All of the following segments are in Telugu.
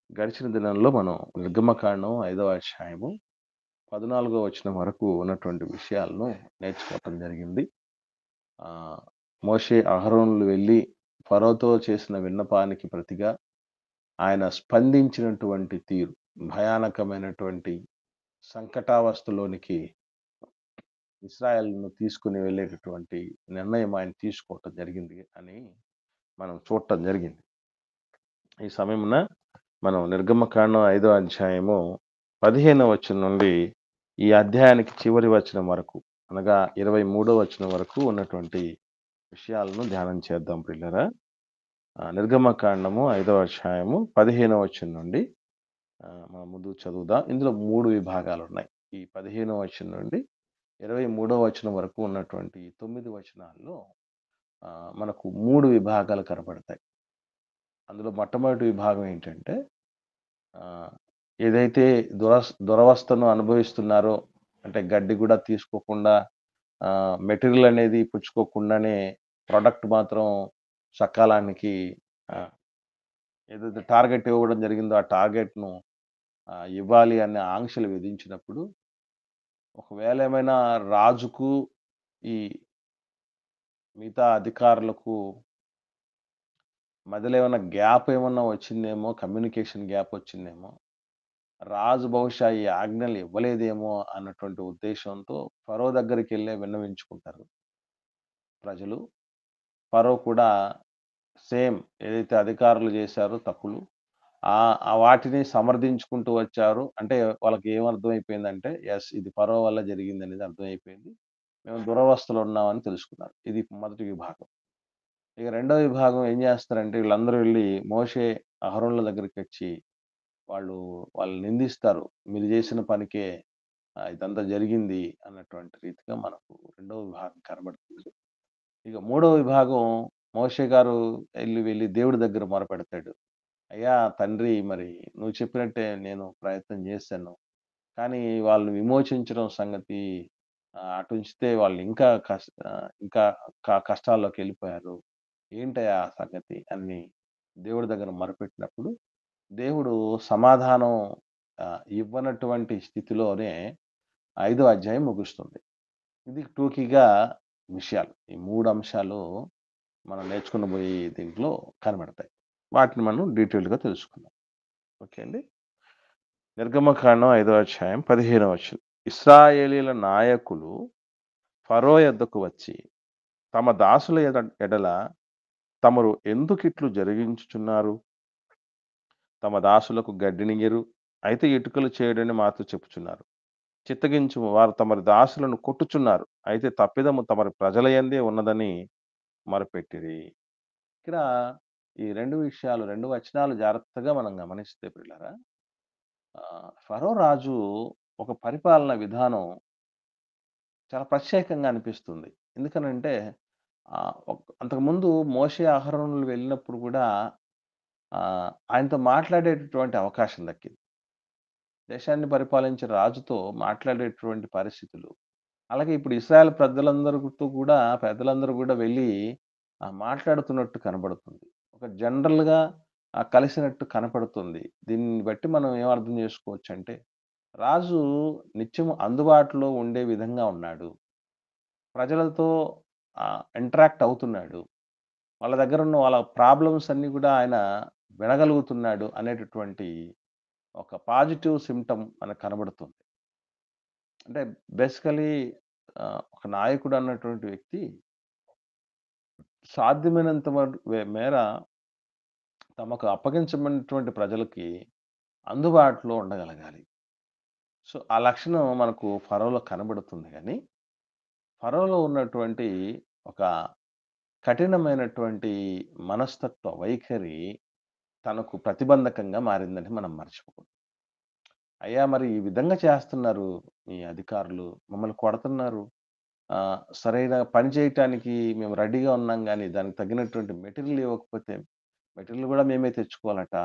గడిచిన దినంలో మనం నిర్గమకాండం 5వ అధ్యాయము 14వ వచనం వరకు ఉన్నటువంటి విషయాలను నేర్చుకోవటం జరిగింది. ఆహ్, మోషే, అహరోనులు వెళ్లి ఫరోతో చేసిన విన్నపానికి ప్రతిగా ఆయన స్పందించినటువంటి తీరు, భయానకమైనటువంటి సంకటావస్థలోనికి ఇశ్రాయేలును తీసుకొని వెళ్ళేటటువంటి నిర్ణయం ఆయన తీసుకోవటం జరిగింది అని మనం చూడటం జరిగింది. ఈ సమయమున మనం నిర్గమకాండం 5వ అధ్యాయము 15వ వచనం నుండి ఈ అధ్యాయానికి చివరి వచనం వరకు, అనగా 23వ వచనం వరకు ఉన్నటువంటి విషయాలను ధ్యానం చేద్దాం ప్రియులారా. నిర్గమకాండము 5వ అధ్యాయము 15వ వచనం నుండి మనం ముందు చదువుదాం. ఇందులో 3 విభాగాలున్నాయి. ఈ 15వ వచనం నుండి 23వ వచనం వరకు ఉన్నటువంటి 9 వచనాల్లో మనకు 3 విభాగాలు కనపడతాయి. అందులో మొట్టమొదటి విభాగం ఏంటంటే, ఆహ్, ఏదైతే దురవస్థను అనుభవిస్తున్నారో, అంటే గడ్డి గూడా తీసుకోకుండా, మెటీరియల్ అనేది పుచ్చుకోకుండానే ప్రొడక్ట్ మాత్రం సకాలానికి, ఆహ్, ఏదైతే టార్గెట్ ఇవ్వడం జరిగిందో ఆ టార్గెట్‌ను ఇవ్వాలి అనే ఆంక్షలు విధించినప్పుడు, ఒకవేళ ఏమైనా రాజుకు, ఈ మిగతా అధికారులకు మధ్యలో ఏమన్నా గ్యాప్ ఏమన్నా వచ్చిందేమో, కమ్యూనికేషన్ గ్యాప్ వచ్చిందేమో, రాజు బహుశా ఈ ఆజ్ఞలు ఇవ్వలేదేమో అన్నటువంటి ఉద్దేశంతో ఫరో దగ్గరికెళ్ళే విన్నవించుకుంటారు ప్రజలు. ఫరో కూడా సేమ్ ఏదైతే అధికారులు చేశారో తప్పులు, ఆ వాటిని సమర్థించుకుంటూ వచ్చారు. అంటే వాళ్ళకి ఏమర్థమైపోయిందంటే, యెస్, ఇది ఫరో వల్ల జరిగిందనేది అర్థమైపోయింది. మేము దురవస్థలో ఉన్నామని తెలుసుకున్నారు. ఇది మొదటి విభాగం. ఇక రెండో విభాగం ఏం చేస్తారంటే, వీళ్ళందరూ వెళ్లి మోషే, అహరోనుల దగ్గరికొచ్చి వాళ్ళు వాళ్ళని నిందిస్తారు. మీరు చేసిన పనికే ఇదంతా జరిగింది అన్నటువంటి రీతిగా మనకు రెండో విభాగం కనబడుతుంది. ఇక మూడో విభాగం, మోషే గారు వెళ్లి దేవుడి దగ్గర మొరపెడతాడు. అయ్యా తండ్రి, మరి నువ్వు చెప్పినట్టే నేను ప్రయత్నం చేశాను. కానీ వాళ్ళు విమోచించడం సంగతి అటుంచితే వాళ్ళు ఇంకా కష్టాల్లోకెళ్ళిపోయారు. ఏంటయ్యా ఆ సంగతి అని దేవుడి దగ్గర మొరపెట్టినప్పుడు, దేవుడు సమాధానం ఇవ్వనటువంటి స్థితిలోనే 5వ అధ్యాయం ముగుస్తుంది. ఇది టూకీగా విషయాలు. ఈ 3 అంశాలు మనం నేర్చుకునబోయే దీంట్లో కనబడతాయి. వాటిని మనం డీటెయిల్డ్‌గా తెలుసుకుందాం. ఓకే అండి. నిర్గమకాండం 5వ అధ్యాయం 15వ వచనం. ఇశ్రాయేలీయుల నాయకులు ఫరో యొద్దకు వచ్చి, తమ దాసుల ఎడల తమరు ఎందుకిట్లు జరిగించుచున్నారు? తమ దాసులకు గడ్డినియ్యరు, అయితే ఇటుకలు చేయుడని మాతో చెప్పుచున్నారు. చిత్తగించుము, వారు తమరి దాసులను కొట్టుచున్నారు. అయితే తప్పిదము తమరి ప్రజల యందే ఉన్నదని మొరపెట్టిరి. ఇక్కడ ఈ 2 విషయాలు, 2 వచనాలు జాగ్రత్తగా మనం గమనిస్తే ప్రియులారా, ఫరో రాజు ఒక పరిపాలన విధానం చాలా ప్రత్యేకంగా అనిపిస్తుంది. ఎందుకనంటే, అంతకుముందు మోషే, అహరోనులు వెళ్ళినప్పుడు గూడా ఆయనతో మాట్లాడేటటువంటి అవకాశం దక్కింది. దేశాన్ని పరిపాలించే రాజుతో మాట్లాడేటువంటి పరిస్థితులు. అలాగే ఇప్పుడు ఇశ్రాయేల్ పెద్దలందరూ గూడా వెళ్లి మాట్లాడుతున్నట్టు కనబడుతుంది. ఒక జనరల్‌గా కలిసినట్టు కనపడుతుంది. దీన్ని బట్టి మనం ఏం అర్థం చేసుకోవచ్చంటే, రాజు నిత్యము అందుబాటులో ఉండే విధంగా ఉన్నాడు. ప్రజలతో ఇంటరాక్ట్ అవుతున్నాడు. వాళ్ళ దగ్గరున్న వాళ్ళ ప్రాబ్లమ్స్ అన్నీ గూడా ఆయన వినగలుగుతున్నాడు అనేటటువంటి ఒక పాజిటివ్ సిమ్టమ్ మనకు కనబడుతుంది. అంటే బేసికల్లీ ఒక నాయకుడు అన్నటువంటి వ్యక్తి సాధ్యమైనంత మేర తమకు అప్పగించబడినటువంటి ప్రజలకి అందుబాటులో ఉండగలగాలి. సో, ఆ లక్షణం మనకు ఫరోలో కనబడుతుంది గానీ, ఫరోలో ఉన్నటువంటి ఒక కఠినమైనటువంటి మనస్తత్వ వైఖరి తనకు ప్రతిబంధకంగా మారిందని మనం మర్చిపోకూడదు. అయ్యా! మరి ఈ విధంగా చేస్తున్నారు మీ అధికారులు, మమ్మల్ని కొడుతున్నారు. సరైన పని చేయటానికి మేము రెడీగా ఉన్నాం గానీ, దానికి తగినటువంటి మెటీరియల్ ఇవ్వకపోతే, మెటీరియల్ గూడా మేమే తెచ్చుకోవాలట.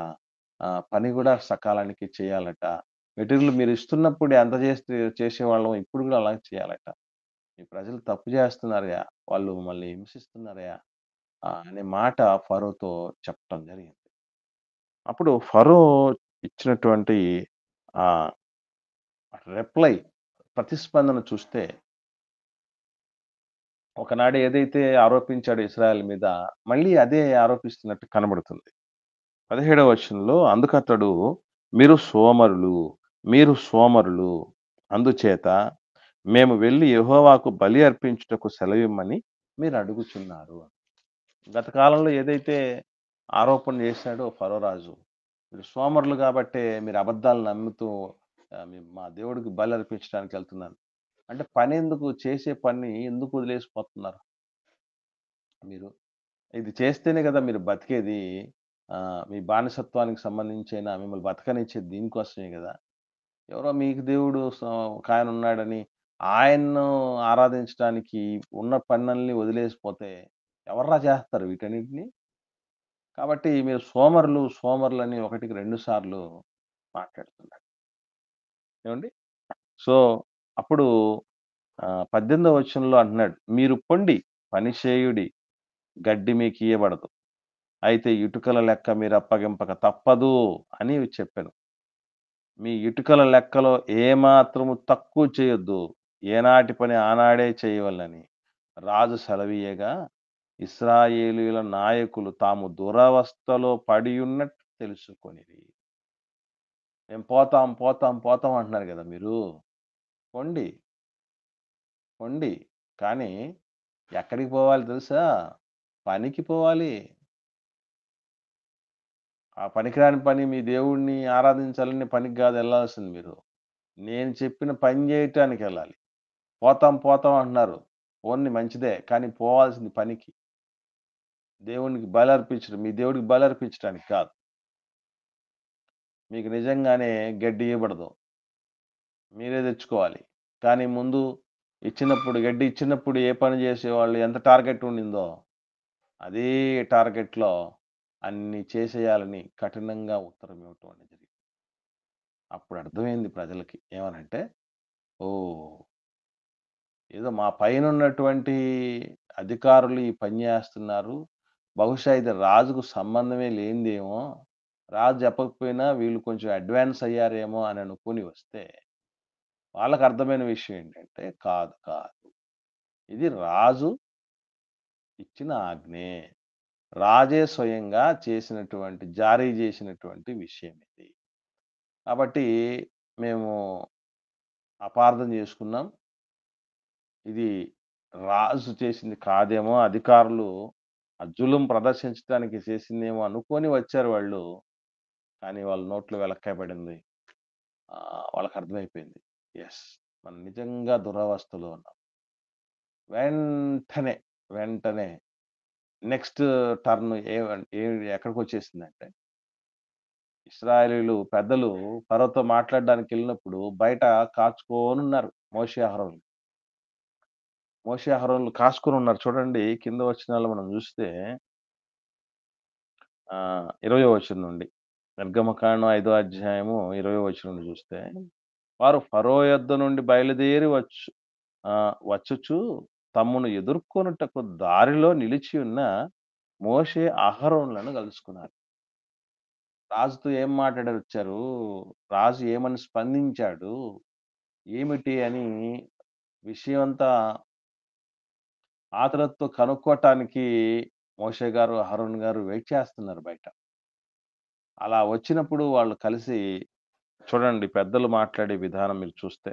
పని గూడా సకాలానికి చేయాలట. మెటీరియల్ మీరిస్తున్నప్పుడు ఎంత చేసేవాళ్ళం, ఇప్పుడు గూడా అలాగే చేయాలట. మీ ప్రజలు తప్పు చేస్తున్నారయ్యా! వాళ్ళు మమ్మల్ని హింసిస్తున్నారయ్యా! అనే మాట ఫరోతో చెప్పటం జరిగింది. అప్పుడు ఫరో ఇచ్చినటువంటి ఆహ్, రిప్లై ప్రతిస్పందన చూస్తే ఒకనాడు ఏదైతే ఆరోపించాడో ఇశ్రాయేల్ మీద మళ్ళీ అదే ఆరోపిస్తున్నట్టు కనబడుతుంది. 17వ వచనంలో అందుకతడు మీరు సోమరులు. అందుచేత మేము వెళ్లి యెహోవాకు బలి అర్పించుటకు సెలవిమ్మని మీరు అడుగుచున్నారు. గత కాలంలో ఏదైతే ఆరోపణ చేశాడో ఫరో రాజు, మీరు సోమరులు గాబట్టే మీరు అబద్ధాలు నమ్ముతూ మా దేవుడికి బలి అర్పించడానికెళ్తున్నాను. అంటే పనెందుకు? చేసే పని ఎందుకు వదిలేసిపోతున్నారు మీరు? ఇది చేస్తేనే గదా మీరు బతికేది. మీ బానిసత్వానికి సంబంధించైనా మిమ్మల్ని బతకనిచ్చేది దీనికోసమే గదా! ఎవరో మీకు దేవుడు ఒకాయనున్నాడని ఆయన్ను ఆరాధించడానికి ఉన్న పనులన్నీ వదిలేసిపోతే ఎవర్రా చేస్తారు వీటన్నిటిని? కాబట్టి మీరు సోమరులని ఒకటికి 2 సార్లు మాట్లాడుతున్నాడు. ఏవండీ? సో, అప్పుడు 18వ వచనంలో అంటున్నాడు, "మీరు పొండి, పని చేయుడి, గడ్డి మీకియ్యబడదు. అయితే ఇటుకల లెక్క మీరప్పగింపక తప్పదు" అని చెప్పాను. మీ ఇటుకల లెక్కలో ఏమాత్రము తక్కువ చేయొద్దు. ఏనాటి పని ఆనాడే చేయవలెనని రాజు సెలవీయగా, ఇశ్రాయేలీయుల నాయకులు తాము దురవస్థలో పడియున్నట్టు తెలుసుకొనిరి. మేము పోతాం అంటున్నారు గదా మీరు. పొండి, పొండి. కానీ ఎక్కడికి పోవాలి తెలుసా? పనికి పోవాలి. ఆ పనికిరాని పని మీ దేవుడిని ఆరాధించాలనే పనికి గాదు ఎళ్ళాల్సింది మీరు. నేను చెప్పిన పని జేయటానికెళ్ళాలి. పోతాం అంటున్నారు. పోనీ మంచిదే. కానీ పోవాల్సింది పనికి. దేవునికి బలర్పించడం. మీ దేవుడికి బలర్పించటానికి కాదు. మీకు నిజంగానే గడ్డి ఇయ్యబడదు. మీరే తెచ్చుకోవాలి. కానీ ముందు గడ్డి ఇచ్చినప్పుడు ఏ పని జేసేవాళ్ళు, ఎంత టార్గెట్ ఉండిందో, అదే టార్గెట్‌లో అన్నీ చేసేయాలని కఠినంగా ఉత్తరం ఇవ్వటం అనేది జరిగింది. అప్పుడు అర్థమైంది ప్రజలకి. ఏమనంటే, ఓహ్! ఏదో మా పైనున్నటువంటి అధికారులు ఈ పని జేస్తున్నారు. బహుశా ఇది రాజుకు సంబంధమే లేనిదేమో! రాజు చెప్పకపోయినా వీళ్ళు కొంచెం అడ్వాన్స్ అయ్యారేమో అని అనుకోని వస్తే, వాళ్ళకర్థమైన విషయం ఏంటంటే కాదు. ఇది రాజు ఇచ్చిన ఆజ్ఞే. రాజే స్వయంగా జారీ జేసినటువంటి విషయం ఇది. కాబట్టి మేము అపార్థం జేసుకున్నాం. ఇది రాజు చేసింది కాదేమో, అధికారులు ఆ జులుం ప్రదర్శించడానికి చేసిందేమో అనుకోని వచ్చారు వాళ్ళు. కానీ వాళ్ళ నోట్లో వెలక్కాయ పడింది. వాళ్ళకర్థమైపోయింది. యెస్. మనం నిజంగా దురవస్థలో ఉన్నాం. వెంటనే, వెంటనే నెక్స్ట్ టర్న్ ఎక్కడికొచ్చేసిందంటే, ఇశ్రాయేలీయులు పెద్దలు ఫరోతో మాట్లాడడానికెళ్ళినప్పుడు బయట కాచుకోనున్నారు మోషే, అహరోన్‌లు కాసుకొనున్నారు చూడండి. కింద వచనాల్లో మనం జూస్తే 20వ వచనం నుండి. నిర్గమకాండం 5వ అధ్యాయము 20వ వచనం నుండి జూస్తే, వారు ఫరో యొద్ద నుండి బయలుదేరి వచ్చుచు తమ్మును ఎదుర్కొనుటకు దారిలో నిలిచి ఉన్న మోషే, అహరోన్‌లను గలుసుకున్నారు. రాజుతో ఏం మాట్లాడొచ్చారు? రాజు ఏమని స్పందించాడు? ఏమిటి అని విషయమంతా ఆతురతతో కనుక్కోటానికి మోషే గారు, అహరోన్ గారు వెయిట్ చేస్తున్నారు బయట. అలా వచ్చినప్పుడు వాళ్ళు కలిసి చూడండి పెద్దలు మాట్లాడే విధానం మీరు చూస్తే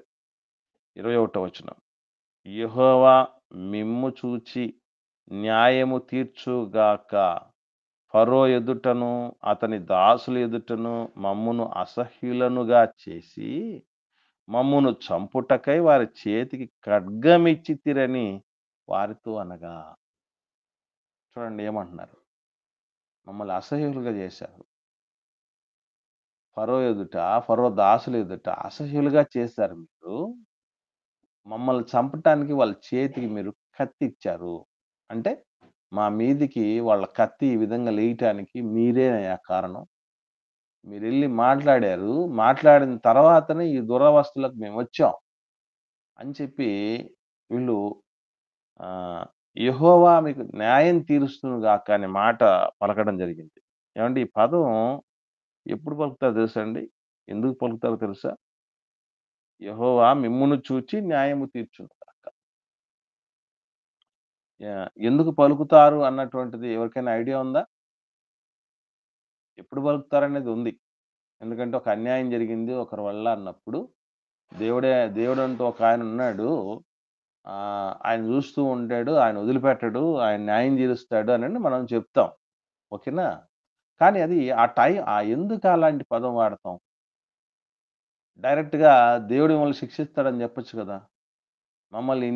21 వచనం. యెహోవా మిమ్ము చూచి న్యాయము తీర్చుగాక. ఫరో ఎదుటను, అతని దాసుల ఎదుటను మమ్మును అసహ్యులనుగా చేసి, మమ్మును చంపుటకై వారి చేతికి ఖడ్గమిచ్చితిరని వారితో అనగా. చూడండి ఏమంటున్నారు? మమ్మల్ని అసహ్యులుగా చేశారు. ఫరో దాసుల ఎదుట అసహ్యులుగా చేశారు మీరు. మమ్మల్ని చంపటానికి వాళ్ళ చేతికి మీరు కత్తిచ్చారు. అంటే మా మీదికి వాళ్ళ కత్తి ఈ విధంగా లేయటానికి మీరేనయ్యా కారణం. మీరెళ్లి మాట్లాడారు. మాట్లాడిన తర్వాతనే ఈ దురవస్థలకు మేమొచ్చాం అని చెప్పి వీళ్ళు ఆహ్, యెహోవా మీకు న్యాయం తీరుస్తును గాక అనే మాట పలకడం జరిగింది. ఏవండీ ఈ పదం ఎప్పుడు పలుకుతారో తెలుసా అండి? ఎందుకు పలుకుతారో తెలుసా? యెహోవా మిమ్మును చూచి న్యాయము తీర్చును గాక. ఎందుకు పలుకుతారు అన్నటువంటిది ఎవరికైనా ఐడియా ఉందా? ఎప్పుడు పలుకుతారనేది ఉంది. ఎందుకంటే ఒక అన్యాయం జరిగింది ఒకరి వల్ల అన్నప్పుడు దేవుడే దేవుడంటూ ఒకాయనున్నాడు. ఆయన జూస్తూ ఉంటాడు. ఆయన వదిలిపెట్టడు. ఆయన న్యాయం తీరుస్తాడు అనని మనం చెప్తాం. ఓకేనా? కానీ అది ఎందుకు అలాంటి పదం వాడతాం? డైరెక్ట్‌గా దేవుడు మిమ్మల్ని శిక్షిస్తాడని జెప్పొచ్చు గదా! మమ్మల్ని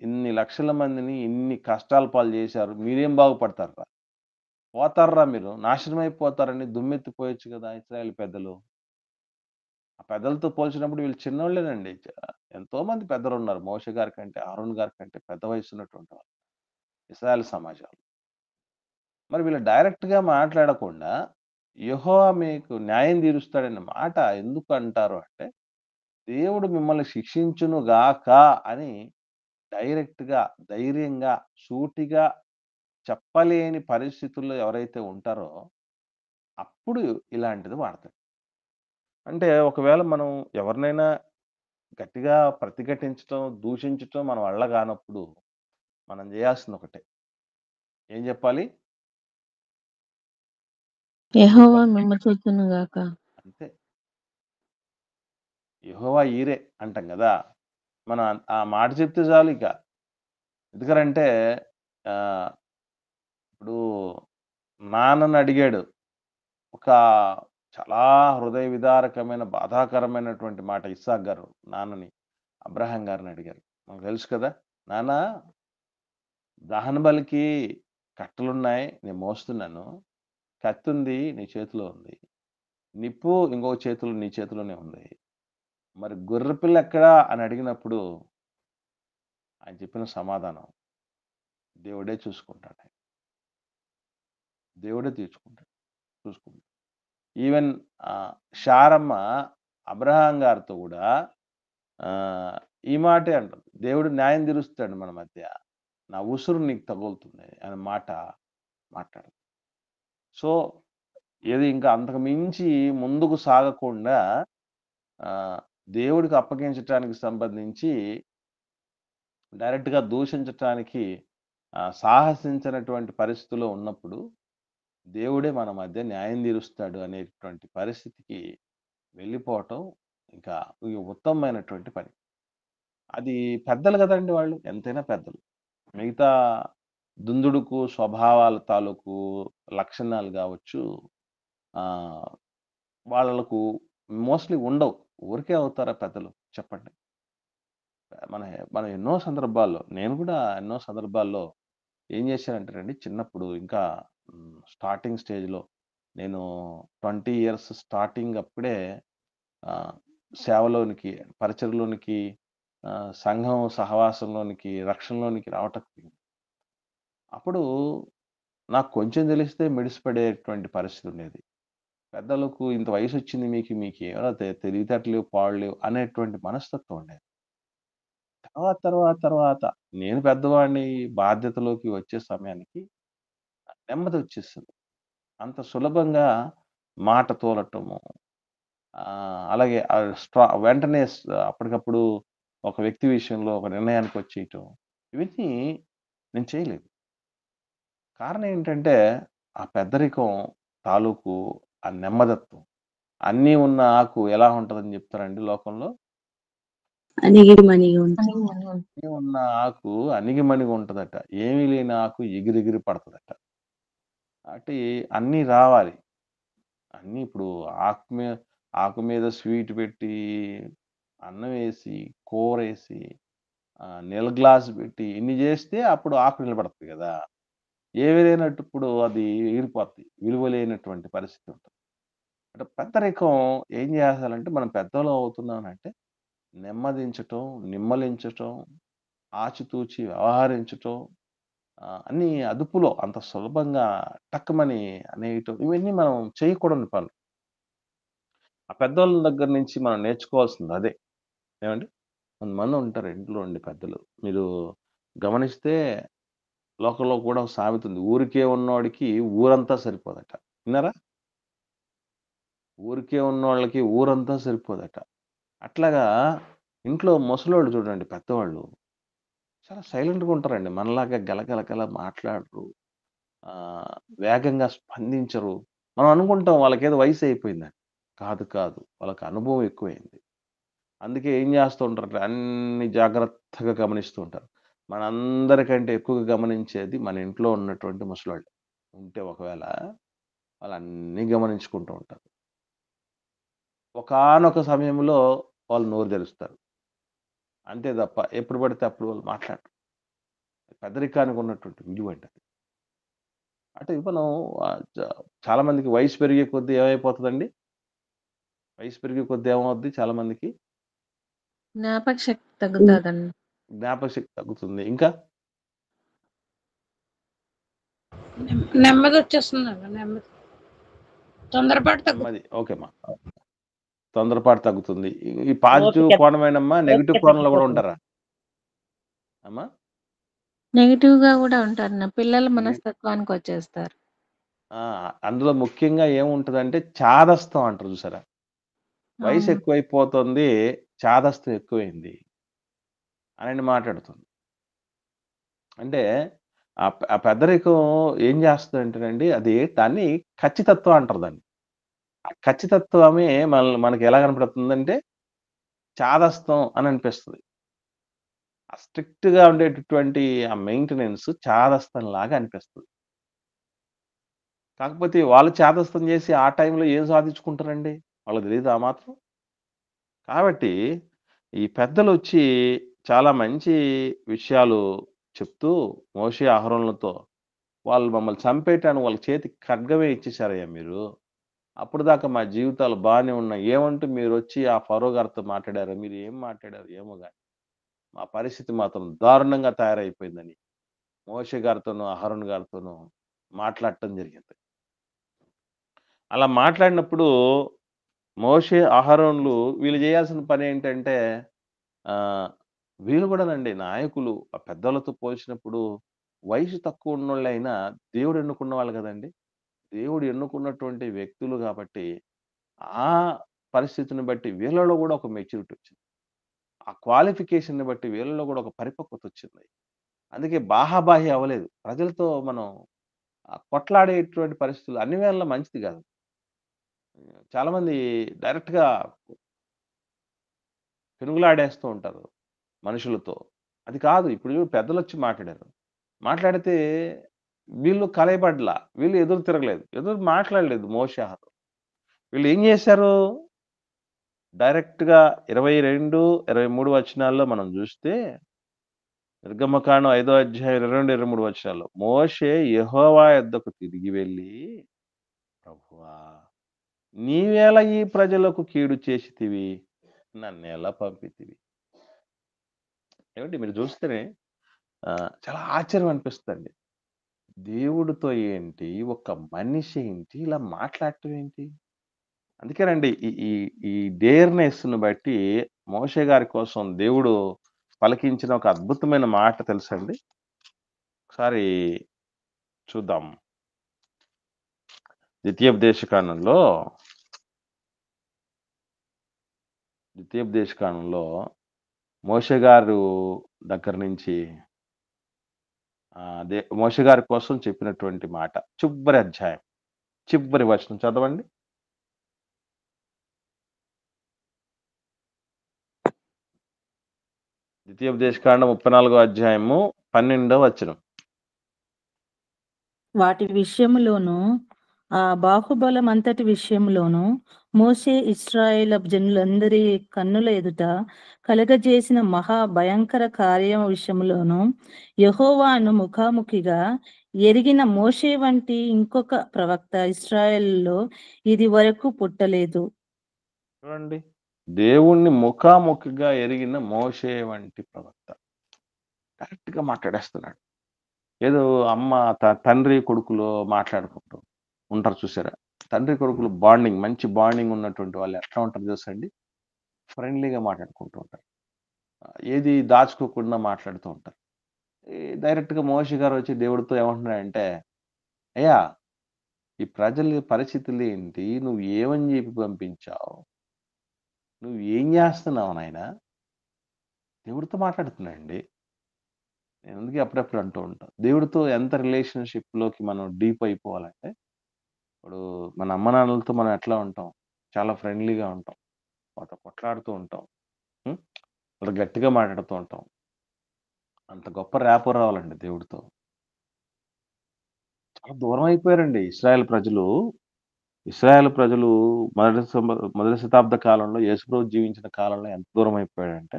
ఇన్ని లక్షల మందిని ఇన్ని కష్టాల పాలు జేశారు. మీరేం బాగుపడతార్రా? పోతార్రా మీరు. నాశనమైపోతారని దుమ్మెత్తిపోయొచ్చు గదా! ఇశ్రాయేల్ పెద్దలు. ఆ పెద్దలతో పోల్చినప్పుడు వీళ్ళు చిన్నోళ్ళేనండి. ఎంతోమంది పెద్దలున్నారు. మోషే గారి కంటే, అహరోన్ గారి కంటే పెద్ద వయసున్నటువంటి వాళ్ళు. ఇశ్రాయేల్ సమాజంలో. మరి వీళ్ళు డైరెక్ట్‌గా మాట్లాడకుండా, యెహోవా మీకు న్యాయం తీరుస్తాడన్న మాట ఎందుకు అంటారు అంటే, దేవుడు మిమ్మల్ని శిక్షించును గాక అని డైరెక్ట్‌గా, ధైర్యంగా, సూటిగా చెప్పలేని పరిస్థితుల్లో ఎవరైతే ఉంటారో, అప్పుడు ఇలాంటిది వాడతారు. అంటే ఒకవేళ మనం ఎవరినైనా గట్టిగా ప్రతిఘటించటం, దూషించటం మన వల్ల గానప్పుడు, మనం జేయాల్సింది ఒకటే. ఏం జెప్పాలి? యెహోవా మిమ్ము చూచును గాక. అంతే. యెహోవా ఈరే అంటాం గదా! మనం ఆ మాట చెప్తే చాలిక. ఎందుకనంటే ఆహ్, ఇప్పుడు నాన్ననడిగాడు. ఒక చాలా హృదయ విదారకమైన, బాధాకరమైనటువంటి మాట ఇస్సాకు గారు నాన్నని, అబ్రాహాం గారిని అడిగారు. మనకు తెలుసు కదా! నాన్న దహన బలికి కట్టెలున్నాయి. నేను మోస్తున్నాను. కత్తుంది నీ చేతిలో ఉంది. నిప్పు ఇంకో చేతిలో నీ చేతిలోనే ఉంది. మరి గొర్రెపిల్ల ఎక్కడా అని అడిగినప్పుడు ఆయన చెప్పిన సమాధానం దేవుడే చూసుకుంటాడాయన. దేవుడే చూసుకుంటాడు. ఈవెన్ ఆహ్, శారమ్మ అబ్రహాం గారితో గూడా ఆహ్, ఈ మాటే అంటది. దేవుడు న్యాయం తీరుస్తాడు మన మధ్య. నా ఉసురు నీకు తగులుతుంది అనే మాట మాట్లాడదు. సో, ఏది ఇంకా అంతకు మించి ముందుకు సాగకుండా ఆహ్, దేవుడికి అప్పగించటానికి సంబంధించి డైరెక్ట్‌గా దూషించటానికి సాహసించనటువంటి పరిస్థితిలో ఉన్నప్పుడు, దేవుడే మన మధ్య న్యాయం తీరుస్తాడు అనేటువంటి పరిస్థితికి వెళ్ళిపోవటం ఇంకా ఈ ఉత్తమమైనటువంటి పని. అది పెద్దలు గదండీ వాళ్ళు. ఎంతైనా పెద్దలు. మిగతా దుందుడుకు స్వభావాల తాలూకు లక్షణాలు గావచ్చు, ఆహ్, వాళ్ళకు మోస్ట్‌లీ ఉండవు. ఊరికే అవుతారా పెద్దలు చెప్పండి. మన మనం ఎన్నో సందర్భాల్లో నేను గూడా ఎన్నో సందర్భాల్లో ఏం జేశానంటేనండి చిన్నప్పుడు ఇంకా స్టార్టింగ్ స్టేజ్‌లో నేను 20 ఇయర్స్ స్టార్టింగ్ అప్పుడే ఆహ్, సేవలోనికి, పరిచర్యలోనికి, సంఘం సహవాసంలోనికి, రక్షణలోనికి రావటం అప్పుడు నాకు కొంచెం తెలిస్తే మిడిసిపడేటువంటి పరిస్థితి ఉండేది. పెద్దలకు ఇంత వయసొచ్చింది మీకు, మీకేమైనా తెలివితేటలు లేవు, పాడులేవు అనేటువంటి మనస్తత్వం ఉండేది. తర్వాత నేను పెద్దవాడిని బాధ్యతలోకి వచ్చే సమయానికి నెమ్మదొచ్చేసింది. అంత సులభంగా మాట తూలటము, అలాగే వెంటనే అప్పటికప్పుడు ఒక వ్యక్తి విషయంలో ఒక నిర్ణయానికొచ్చేయటం. ఇవన్నీ నేను చేయలేదు. కారణం ఏంటంటే, ఆ పెద్దరికం తాలూకు ఆ నెమ్మదత్వం. అన్నీ ఉన్న ఆకు ఎలా ఉంటదని జెప్తారండి లోకంలో? అణిగిమణిగి ఉంచును. అన్నీ ఉన్న ఆకు అణిగిమణిగి ఉంటదట. ఏమీ లేని ఆకు ఎగిరెగిరి పడతదట. కాబట్టి అన్నీ రావాలి. అన్నీ ఇప్పుడు ఆకు మీ ఆకు మీద స్వీట్ పెట్టి, అన్నమేసి, కూరేసి, నీళ్ళ గ్లాస్ పెట్టి ఇన్ని జేస్తే అప్పుడు ఆకు నిలబడతది గదా! ఏమీ లేనప్పుడు అది ఎగిరిపోద్ది. విలువ లేనటువంటి పరిస్థితి ఉంటది. అంటే పెద్దరికం ఏం జేయాలంటే మనం పెద్దోళ్ళం అవుతున్నామనంటే నెమ్మదించటం, నిమ్మలించటం, ఆచితూచి వ్యవహరించటం, అన్నీ అదుపులో అంత సులభంగా టక్కుమని అనేయటం ఇవన్నీ మనం చేయకూడని పనులు. ఆ పెద్దోళ్ళ దగ్గర నుంచి మనం నేర్చుకోవాల్సింది అదే. ఏమండి? కొంతమందుంటారు ఇంట్లోండి పెద్దలు. మీరు గమనిస్తే లోకంలో కూడా ఒక సామెతుంది. ఊరికే ఉన్నోడికి ఊరంతా సరిపోదట. విన్నారా? ఊరికే ఉన్నోళ్ళకి ఊరంతా సరిపోదట. అట్లాగా ఇంట్లో ముసలోళ్ళు చూడండి పెద్దవాళ్ళు చాలా సైలెంట్‌గా ఉంటారండి. మనలాగా గలగల మాట్లాడరు. వేగంగా స్పందించరు. మనం అనుకుంటాం వాళ్ళకేదో వయసయిపోయిందని. కాదు. వాళ్ళకి అనుభవం ఎక్కువైంది. అందుకే ఏం చేస్తూ ఉంటారంటే అన్నీ జాగ్రత్తగా గమనిస్తూ ఉంటారు. మనందరికంటే ఎక్కువగా గమనించేది మన ఇంట్లో ఉన్నటువంటి ముసలోళ్ళే. ఉంటే ఒకవేళ వాళ్ళన్నీ గమనించుకుంటూ ఉంటారు. ఒకానొక సమయంలో వాళ్ళు నోరు తెరుస్తారు. అంతే తప్ప ఎప్పుడు పడితే అప్పుడు వాళ్ళు మాట్లాడరు. పెద్దరికానికి ఉన్నటువంటి విలువండి అది. అంటే మనం చాలా మందికి వయసు పెరిగే కొద్దీ ఏమైపోతదండి? వయసు పెరిగే కొద్దీ ఏమవుద్ది చాలా మందికి? జ్ఞాపక శక్తి తగ్గుతాదండి. జ్ఞాపకశక్తి తగ్గుతుంది. ఇంకా? నెమ్మదొచ్చేస్తుందండి. తొందరపాటు నెమ్మది. ఓకే అమ్మా. తొందరపాటు తగ్గుతుంది. ఈ పాజిటివ్ ఓపిక కోణమేనమ్మా? ఓపిక నెగెటివ్ కోణంలో గూడా తగ్గిపోతుంది. ఉంటారా? అమ్మా? నెగెటివ్‌గా గూడా ఉంటారు. పిల్లల నె మనస్తత్వానికొచ్చేస్తారు. ఆ! అందులో ముఖ్యంగా ఏముంటదంటే చాదస్తం అంటారు చూసారా? వయసు అవును. ఎక్కువైపోతుంది. చాదస్తం ఎక్కువైంది అని మాట్లాడుతుంది. అంటే ఆ పెద్దరికం ఏం చేస్తదంటేనండి అది దాన్ని ఖచ్చితత్వం అంటారు దాన్ని. ఆ ఖచ్చితత్వమే మనకి ఎలా కనపడుతుందంటే చాదస్తం అని అనిపిస్తది. ఆ స్ట్రిక్ట్‌గా ఉండేటటువంటి ఆ మెయింటెనెన్స్ చాదస్తంలాగా అనిపిస్తది. కాకపోతే వాళ్ళు చాదస్తం చేసి ఆ టైంలో ఏం సాధించుకుంటారండి? వాళ్ళకి తెలీదా ఆ మాత్రం? కాబట్టి ఈ పెద్దలొచ్చి చాలా మంచి విషయాలు చెప్తూ మోషే, అహరోనులతో వాళ్ళు మమ్మల్ని చంపేయటానికి వాళ్ళ చేతికి ఖడ్గమే ఇచ్చేసారయ్యా మీరు. అప్పటిదాకా మా జీవితాలు బానే ఉన్నాయి. ఏమంటూ మీరొచ్చి ఆ ఫరో గారితో మాట్లాడారో, మీరు ఏం మాట్లాడారో ఏమో గాని, మా పరిస్థితి మాత్రం దారుణంగా తయారైపోయిందని మోషే గారితోనూ, అహరోన్ గారితోనూ మాట్లాడటం జరిగింది. అలా మాట్లాడినప్పుడు మోషే, అహరోన్‌లు వీళ్ళు చేయాల్సిన పనేంటంటే ఆహ్, వీళ్ళు గూడానండి నాయకులు ఆ పెద్దోళ్ళతో పోల్చినప్పుడు వయసు తక్కువున్నోళ్ళైనా దేవుడు ఎన్నుకున్న వాళ్ళు గదండీ! దేవుడు ఎన్నుకున్నటువంటి వ్యక్తులు గాబట్టి, ఆ పరిస్థితిని బట్టి వీళ్ళలో గూడా ఒక మెచ్యూరిటీ వచ్చింది. ఆ క్వాలిఫికేషన్‌ని బట్టి వీళ్ళలో గూడా ఒక పరిపక్వతొచ్చింది. అందుకే బాహాబాహి అవ్వలేదు. ప్రజలతో మనం కొట్లాడేటువంటి పరిస్థితులు అన్ని వేళలా మంచిది గాదు. చాలామంది డైరెక్ట్‌గా పెనుగులాడేస్తూ ఉంటారు మనుషులతో. అది కాదు. ఇప్పుడు చూడు పెద్దలొచ్చి మాట్లాడారు. మాట్లాడితే వీళ్ళు కలయబడల. వీళ్ళు ఎదురు తిరగలేదు. ఎదురు మాట్లాడలేదు మోషే, అహరోన్. వీళ్ళేం జేశారు? డైరెక్ట్‌గా 22, 23 వచనాల్లో మనం జూస్తే నిర్గమకాండం 5 అధ్యాయం 22, 23 వచనాల్లో మోషే యెహోవా యొద్దకు తిరిగి వెళ్లి, ప్రభువా! నీవెలా ఈ ప్రజలకు కీడు చేసితివి? నన్నెలా పంపితివి? ఏవండీ మీరు జూస్తేనే చాలా ఆశ్చర్యం అనిపిస్తదండి. దేవుడితో ఏంటి? ఒక మనిషి ఏంటి? ఇలా మాట్లాడటం ఏంటి? అందుకేనండి ఈ ఈ ఈ డేర్‌నెస్‌ని బట్టి మోషే గారి కోసం దేవుడు పలికించిన ఒక అద్భుతమైన మాట తెలుసండి? ఒకసారి చూద్దాం. ద్వితీయోపదేశకాండంలో ద్వితీయోపదేశకాండంలో మోషే గారు దగ్గర నుంచి మోషే గారి కోసం చెప్పినటువంటి మాట. చివరి అధ్యాయం. చివరి వచనం చదవండి. ద్వితీయోపదేశకాండం 34 అధ్యాయము 12 వచనం. వాటి విషయములోను ఆ బాహుబలమంతటి విషయంలోను మోషే ఇశ్రాయేలు జనులందరి కన్నుల ఎదుట కలగజేసిన మహా భయంకర కార్యం విషయంలోను యెహోవాను ముఖాముఖిగా ఎరిగిన మోషే వంటి ఇంకొక ప్రవక్త ఇశ్రాయేలులో ఇది వరకు పుట్టలేదు. చూడండి. దేవుణ్ణి ముఖాముఖిగా ఎరిగిన మోషే వంటి ప్రవక్త. కరెక్ట్‌గా మాట్లాడేస్తున్నాడు. ఏదో అమ్మ తండ్రి, కొడుకులు మాట్లాడుకుంటూ ఉంటారు చూసారా? తండ్రి, కొడుకులు బాండింగ్ మంచి బాండింగ్ ఉన్నటువంటి వాళ్ళు ఎట్లా ఉంటారో తెలుసా అండి? ఫ్రెండ్లీగా మాట్లాడుకుంటూ ఉంటారు. ఏది దాచుకోకుండా మాట్లాడుతూ ఉంటారు. ఈ డైరెక్ట్‌గా మోషే గారు వచ్చి దేవుడితో ఏమంటున్నాడంటే, "అయ్యా! ఈ ప్రజల పరిస్థితులు ఏంటి? నువ్వు ఏమని చెప్పి పంపించావు? నువ్వు ఏం చేస్తున్నావు నాయనా? దేవుడితో మాట్లాడుతున్నాడండి. నేను అందుకే అప్పుడప్పుడు అంటూ ఉంటాను. దేవుడితో ఎంత రిలేషన్‌షిప్‌లోకి మనం డీప్ అయిపోవాలంటే, ఇప్పుడు మన అమ్మ నాన్నలతో మనం ఎట్లా ఉంటాం? చాలా ఫ్రెండ్లీగా ఉంటాం. వాళ్ళతో కొట్లాడుతూ ఉంటాం. హ్మ్. వాళ్ళు గట్టిగా మాట్లాడుతూ ఉంటాం. అంత గొప్ప ర్యాపో రావాలండి దేవుడితో. చాలా దూరం అయిపోయారండి ఇశ్రాయేల్ ప్రజలు మొదటి శతాబ్ద కాలంలో యేసుప్రభు జీవించిన కాలంలో ఎంత దూరం అయిపోయాడంటే,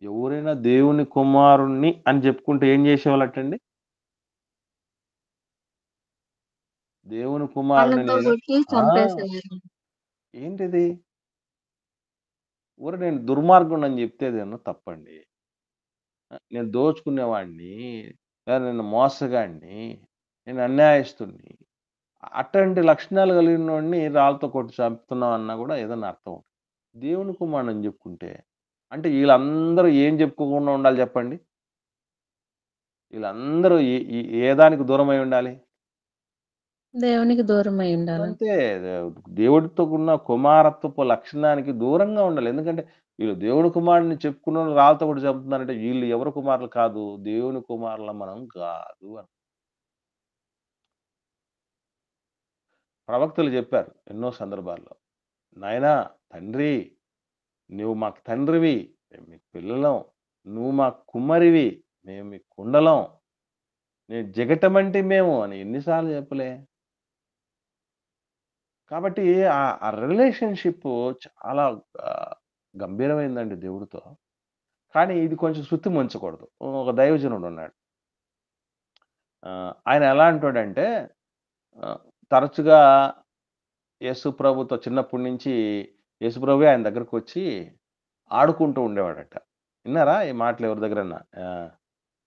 ఎవరైనా దేవుని కుమారుణ్ణి అని చెప్పుకుంటే ఏం చేసేవాళ్ళటండి? దేవుని కుమారుడిని వాళ్ళతో నేను కొట్టి ఆ! చంపేసేవారు. ఏంటిది? నేను దుర్మార్గుడినని చెప్తేదేమన్నా తప్పండి. నేను దోచుకునేవాడిని, లేదా నేను మోసగాడిని, నేను అన్యాయస్తుడిని. అట్లాంటి లక్షణాలు కలిగినోడిని రాళ్ళతో కొట్టి చంపుతున్నాం అన్నా గూడా ఏదన్నా అర్థం ఉంటది. దేవుని కుమారుడని జెప్పుకుంటే, అంటే ఈళ్ళందరూ ఏం చెప్పుకోకుండా ఉండాలి జెప్పండి? ఈళ్ళందరూ ఏ ఏ ఏ దానికి దూరమై ఉండాలి? దేవునికి దూరమై ఉండాలి. అంతే. దేవుడితో ఉన్న కుమారత్వపు లక్షణానికి దూరంగా ఉండాలి. ఎందుకంటే వీళ్ళు దేవుని కుమారుడిని చెప్పుకున్నోళ్ళు రాళ్ళతో కొట్టి చంపుతున్నారంటే వీళ్ళు ఎవరి కుమారులు కాదు. దేవుని కుమారులం మనం కాదు అని. ప్రవక్తలు జెప్పారు ఎన్నో సందర్భాల్లో. నాయనా తండ్రి నువ్వు మాకు తండ్రివి. మేము మీకు పిల్లలం. నువ్వు మాకు కుమ్మరివి. మేము మీకు కుండలం. నేను జిగటమంటి మేము అని ఎన్ని సార్లు చెప్పలే. కాబట్టి ఆ రిలేషన్‌షిప్పు చాలా ఆహ్, గంభీరమైందండి దేవుడితో. కానీ ఇది కొంచెం శృతిమించకూడదు. ఒక దైవజనుడున్నాడు. ఆయన ఎలాంటోడంటే ఆహ్, తరచుగా యేసు ప్రభుతో చిన్నప్పటి నుంచి యేసు ప్రభువే ఆయన దగ్గరకొచ్చి ఆడుకుంటూ ఉండేవాడట. విన్నారా ఈ మాటలు ఎవరి దగ్గరన్నా?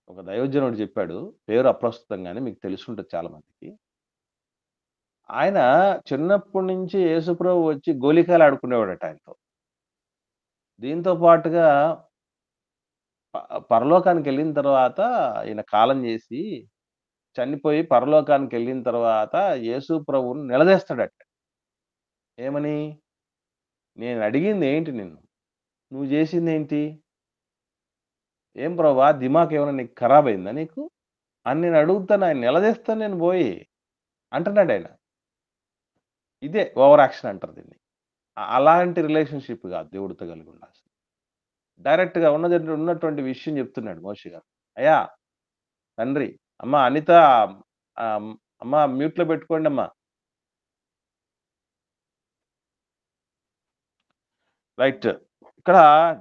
ఒక దైవజనుడు చెప్పాడు. పేరు అప్రస్తుతం గాని మీకు తెలిసుంటది చాలా మందికి. ఆయన చిన్నప్పటి నుంచి యేసుప్రభు వచ్చి గోలికాయలు ఆడుకునేవాడట ఆయనతో. దీంతో పాటుగా ప పరలోకానికెళ్ళిన తర్వాత ఈయన కాలం చేసి చనిపోయి పరలోకానికెళ్ళిన తర్వాత యేసు ప్రభువుని నిలదీస్తాడట. ఏమని? నేనడిగింది ఏంటి నిన్ను? నువ్వు చేసిందేంటి? ఏం ప్రభా దిమాక్ ఏమైనా నీకు ఖరాబ్ అయిందా నీకు? అని నేను అడుగుతాను. ఆయన నిలదీస్తాను నేను బోయి అంటున్నాడాయన. ఇదే ఓవర్ యాక్షన్ అంటారు దీన్ని. అలాంటి రిలేషన్‌షిప్ గాదు దేవుడితో కలిగి ఉండాల్సింది. డైరెక్ట్‌గా ఉన్నటువంటి విషయం చెప్తున్నాడు మోషే గారు. అయ్యా! తండ్రి, అమ్మ అనిత ఆహ్, అమ్మ మ్యూట్‌లో పెట్టుకోండమ్మా. రైట్. ఇక్కడ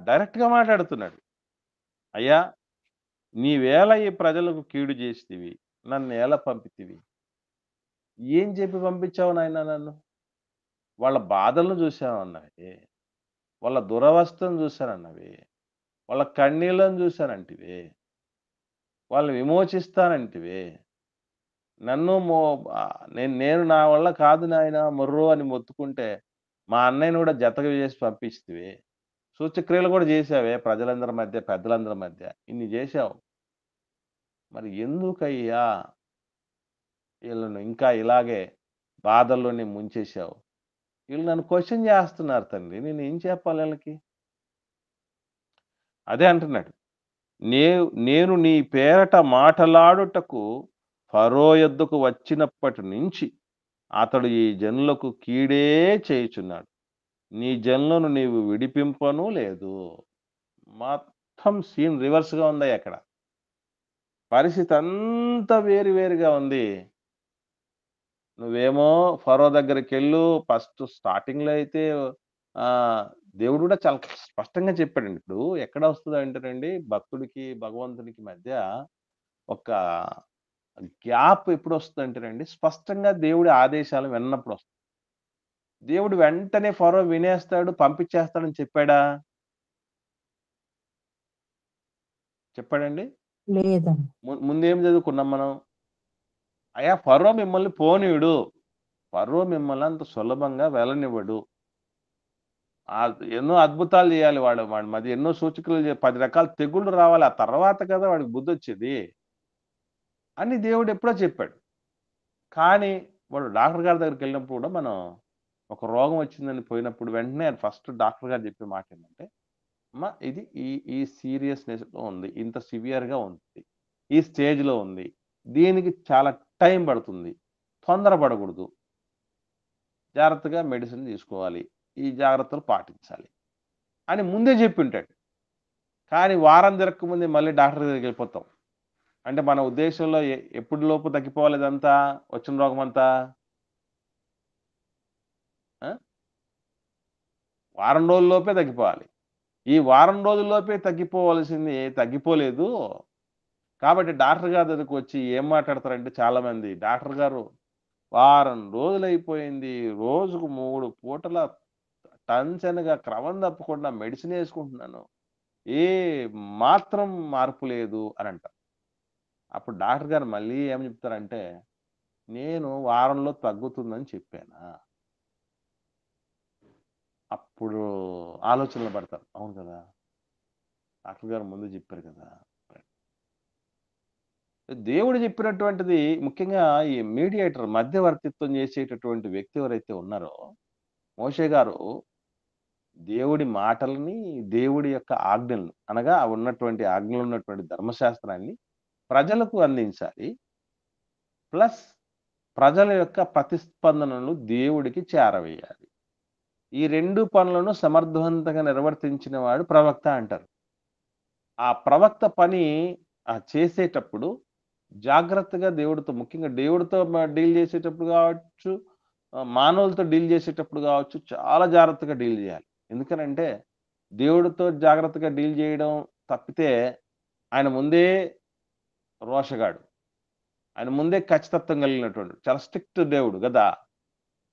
డైరెక్ట్‌గా మాట్లాడుతున్నాడు. అయ్యా! నీవేళ ఈ ప్రజలకు కీడు జేసితివి. నన్నేల పంపితివి. ఏం చెప్పి పంపించావు నాయనా నన్ను? వాళ్ళ బాధలను చూసావన్నావే. వాళ్ళ దురవస్థను చూసానన్నవే. వాళ్ళ కన్నీళ్లను చూసానంటివే. వాళ్ళని విమోచిస్తానంటివే. నన్ను నేను నా వల్ల కాదు నాయనా మొర్రో అని మొత్తుకుంటే, మా అన్నయ్యని గూడా జతగా చేసి పంపిస్తివి. సూచక్రియలు గూడా చేశావే ప్రజలందరి మధ్య, పెద్దలందరి మధ్య. ఇన్ని జేశావు. మరి ఎందుకయ్యా ఈళ్ళను ఇంకా ఇలాగే బాధల్లోనే ముంచేశావు? ఈళ్ళు నన్ను క్వెషన్ జేస్తున్నారు తండ్రి. నేనేం చెప్పాలి ఈళ్ళకి? అదే అంటున్నాడు. నేను నీ పేరట మాటలాడుటకు ఫరో యొద్దకు వచ్చినప్పటి నుంచి అతడు ఈ జనులకు కీడే చేయుచున్నాడు. నీ జనులను నీవు విడిపింపను లేదు. మొత్తం సీన్ రివర్స్‌గా ఉందయ్యా ఇక్కడ. పరిస్థితి అంతా వేరు వేరుగా ఉంది. నువ్వేమో ఫరో దగ్గరికెళ్ళు ఫస్ట్ స్టార్టింగ్‌లో అయితే ఆహ్, దేవుడు గూడా చాలా స్పష్టంగా చెప్పాడండి. ఇప్పుడు ఎక్కడ వస్తదంటేనండి భక్తుడికి, భగవంతునికి మధ్య ఒక గ్యాప్ ఎప్పుడొస్తదంటేనండి స్పష్టంగా దేవుడి ఆదేశాలు విన్నప్పుడొస్తది. దేవుడు వెంటనే ఫరో వినేస్తాడు, పంపించేస్తాడని చెప్పాడా? చెప్పాడండి? లేదండి. ముందేం చదువుకున్నాం మనం? అయ్యా! ఫరో మిమ్మల్ని పోనీయడు. ఫరో మిమ్మల్ని అంత సులభంగా వెళ్ళనివ్వడు. ఎన్నో అద్భుతాలు చేయాలి వాడి మధ్య ఎన్నో సూచకులు 10 రకాల తెగుళ్ళు రావాలి. ఆ తర్వాత కదా వాడికి బుద్ధొచ్చేది. అని దేవుడు ఎప్పుడో చెప్పాడు. కానీ ఇప్పుడు డాక్టర్ గారి దగ్గరికి వెళ్ళినప్పుడు కూడా మనం ఒక రోగం వచ్చిందని పోయినప్పుడు వెంటనే ఫస్ట్ డాక్టర్ గారు చెప్పే మాట ఏంటంటే, అమ్మ ఇది ఈ ఈ సీరియస్‌నెస్‌లో ఉంది. ఇంత సివియర్‌గా ఉంది. ఈ స్టేజ్‌లో ఉంది. దీనికి చాలా టైం పడుతుంది. తొందర పడకూడదు. జాగ్రత్తగా మెడిసిన్ తీసుకోవాలి. ఈ జాగ్రత్తలు పాటించాలి. అని ముందే చెప్పుంటాడు. కానీ వారం తిరక్కముందే మళ్ళీ డాక్టర్ దగ్గరికెళ్ళిపోతాం. అంటే మన ఉద్దేశంలో ఎప్పటిలోపు తగ్గిపోవాలి ఇదంతా? వచ్చిన రోగమంతా? ఆ! వారం రోజుల్లోపే తగ్గిపోవాలి. ఈ వారం రోజుల్లోపే తగ్గిపోవలసింది తగ్గిపోలేదు. కాబట్టి డాక్టర్ గారి దగ్గరికొచ్చి ఏం మాట్లాడతారంటే చాలామంది, డాక్టర్ గారు వారం రోజులైపోయింది. రోజుకు 3 పూటల టంచనగా క్రమం తప్పకుండా మెడిసిన్ యేసుకుంటున్నాను. ఏ మాత్రం మార్పు లేదు అనంటారు. అప్పుడు డాక్టర్ గారు మళ్ళీ ఏం చెప్తారంటే, నేను వారంలో తగ్గుతుందని చెప్పానా? అప్పుడు ఆలోచనలో పడతారు. అవును కదా! డాక్టర్ గారు ముందు చెప్పారు కదా! దేవుడు చెప్పినటువంటిది ముఖ్యంగా ఈ మీడియేటర్ మధ్యవర్తిత్వం చేసేటటువంటి వ్యక్తి ఎవరైతే ఉన్నారో, మోషే గారు దేవుడి మాటలని, దేవుడి యొక్క ఆజ్ఞలను అనగా ఉన్నటువంటి ఆజ్ఞలు ఉన్నటువంటి ధర్మశాస్త్రాన్ని ప్రజలకు అందించాలి. ప్లస్ ప్రజల యొక్క ప్రతిస్పందనలు దేవుడికి చేరవేయాలి. ఈ 2 పనులను సమర్థవంతంగా నిర్వర్తించిన వాడు ప్రవక్త అంటారు. ఆ ప్రవక్త పని చేసేటప్పుడు జాగ్రత్తగా దేవుడితో ముఖ్యంగా దేవుడితో డీల్ చేసేటప్పుడు కావచ్చు, మానవులతో డీల్ చేసేటప్పుడు కావచ్చు, చాలా జాగ్రత్తగా డీల్ చేయాలి. ఎందుకనంటే దేవుడితో జాగ్రత్తగా డీల్ చేయడం తప్పితే ఆయన ముందే రోషగాడు. ఆయన ముందే ఖచ్చితత్వం కలిగినటువంటి చాలా స్ట్రిక్ట్ దేవుడు గదా!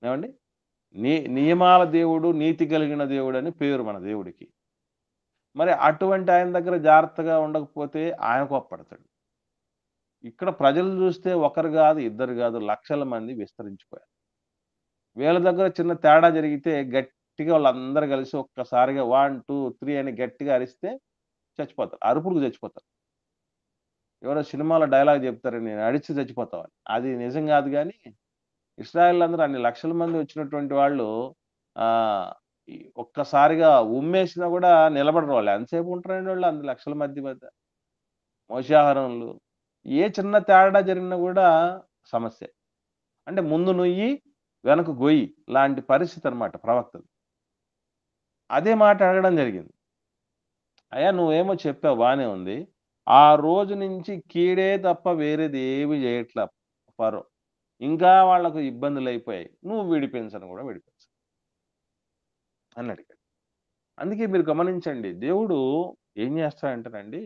ఏవండీ? నియమాల దేవుడు, నీతి కలిగిన దేవుడని పేరు మన దేవుడికి. మరి అటువంటి ఆయన దగ్గర జాగ్రత్తగా ఉండకపోతే ఆయన కోప్పడతాడు. ఇక్కడ ప్రజలు చూస్తే ఒకరు గాదు, ఇద్దరు గాదు, లక్షల మంది విస్తరించిపోయారు. వీళ్ళ దగ్గర చిన్న తేడా జరిగితే గట్టిగా వాళ్ళందరూ కలిసి ఒక్కసారిగా 1, 2, 3 అని గట్టిగా అరిస్తే చచ్చిపోతారు. అరుపులకు చచ్చిపోతారు. ఎవరో సినిమాలో డైలాగ్ చెప్తారు, "నేను అడిచి చచ్చిపోతావు" అని. అది నిజం గాదు గానీ, ఇశ్రాయేలీయులందరూ అన్ని లక్షల మంది వచ్చినటువంటి వాళ్ళు ఆహ్, ఈ ఒక్కసారిగా ఉమ్మేసినా గూడా నిలబడరు వాళ్ళు. ఎంతసేపు ఉంటారండి వాళ్ళు అన్ని లక్షల మధ్య. మోసాహారంలు. ఏ చిన్న తేడా జరిగినా గూడా సమస్యే. అంటే ముందు నుయ్యి, వెనక గొయ్యి లాంటి పరిస్థితనమాట ప్రవక్తది. అదే మాట అడగడం జరిగింది. అయ్యా నువ్వేమో చెప్పావు బానే ఉంది. ఆ రోజు నుంచి కీడే తప్ప వేరేదేమి జేయట్ల ఫరో. ఇంకా వాళ్ళకు ఇబ్బందులయిపోయాయి. నువ్వు విడిపించను గూడా విడిపించవు అని అడిగాడు. అందుకే మీరు గమనించండి. దేవుడు ఏం జేస్తాడంటేనండి,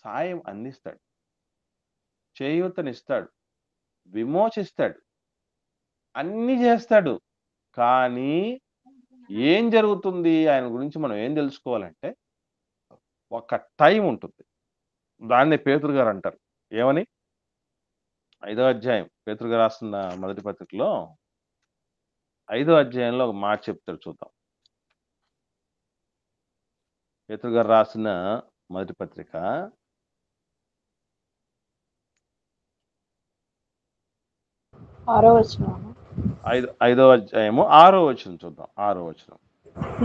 సాయం అందిస్తాడు. చేయూతనిస్తాడు. విమోచిస్తాడు. అన్నీ జేస్తాడు. కానీ ఏం జరుగుతుంది? ఆయన గురించి మనం ఏం దెలుసుకోవాలంటే, ఒక టైమ్ ఉంటుంది. దాన్నే పేతురు గారంటారు. ఏమని? 5వ అధ్యాయం పేతురు గారు రాస్తున్న మొదటి పత్రికలో 5వ అధ్యాయంలో ఒక మాట చెప్తాడు చూద్దాం. పేతురు గారు రాసిన మొదటి పత్రిక 6వ వచనం. 5వ అధ్యాయము 6వ వచనం చూద్దాం. 6వ వచనం.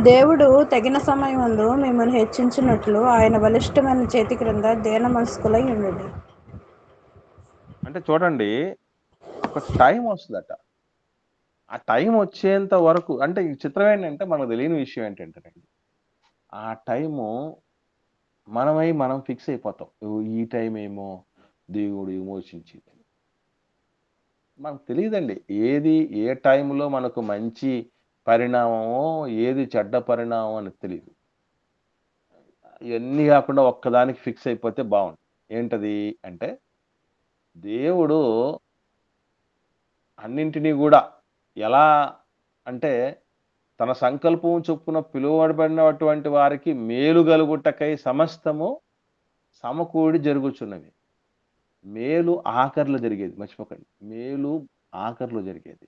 దేవుడు తగిన సమయమందు మిమ్మల్ని హెచ్చించినట్లు ఆయన బలిష్టమైన చేతి క్రింద దీన మనస్కులై ఉండండి. అంటే చూడండి, ఒక టైమ్ వస్తదట. ఆ టైమ్ వచ్చేంత వరకు అంటే ఈ చిత్రం ఏంటంటే మనకు తెలియని విషయం ఏంటంటేనండి, ఆ టైము మనం ఫిక్స్ అయిపోతాం. ఈ టైం ఏమో దేవుడు విమోచించింది. మనకు తెలీదండి. ఏది ఏ టైంలో మనకు మంచి పరిణామమో, ఏది చెడ్డ పరిణామం అని తెలీదు. ఇయన్నీ గాకుండా ఒక్కదానికి ఫిక్స్ అయిపోతే బావుండు. ఏంటది అంటే, దేవుడు అన్నింటిని గూడా ఎలా అంటే, తన సంకల్పం చొప్పున పిలువబడినటువంటి వారికి మేలు గలుగుటకై సమస్తము సమకూడి జరుగుచున్నవి. మేలు ఆఖరిలో జరిగేది మర్చిపోకండి. మేలు ఆఖరిలో జరిగేది.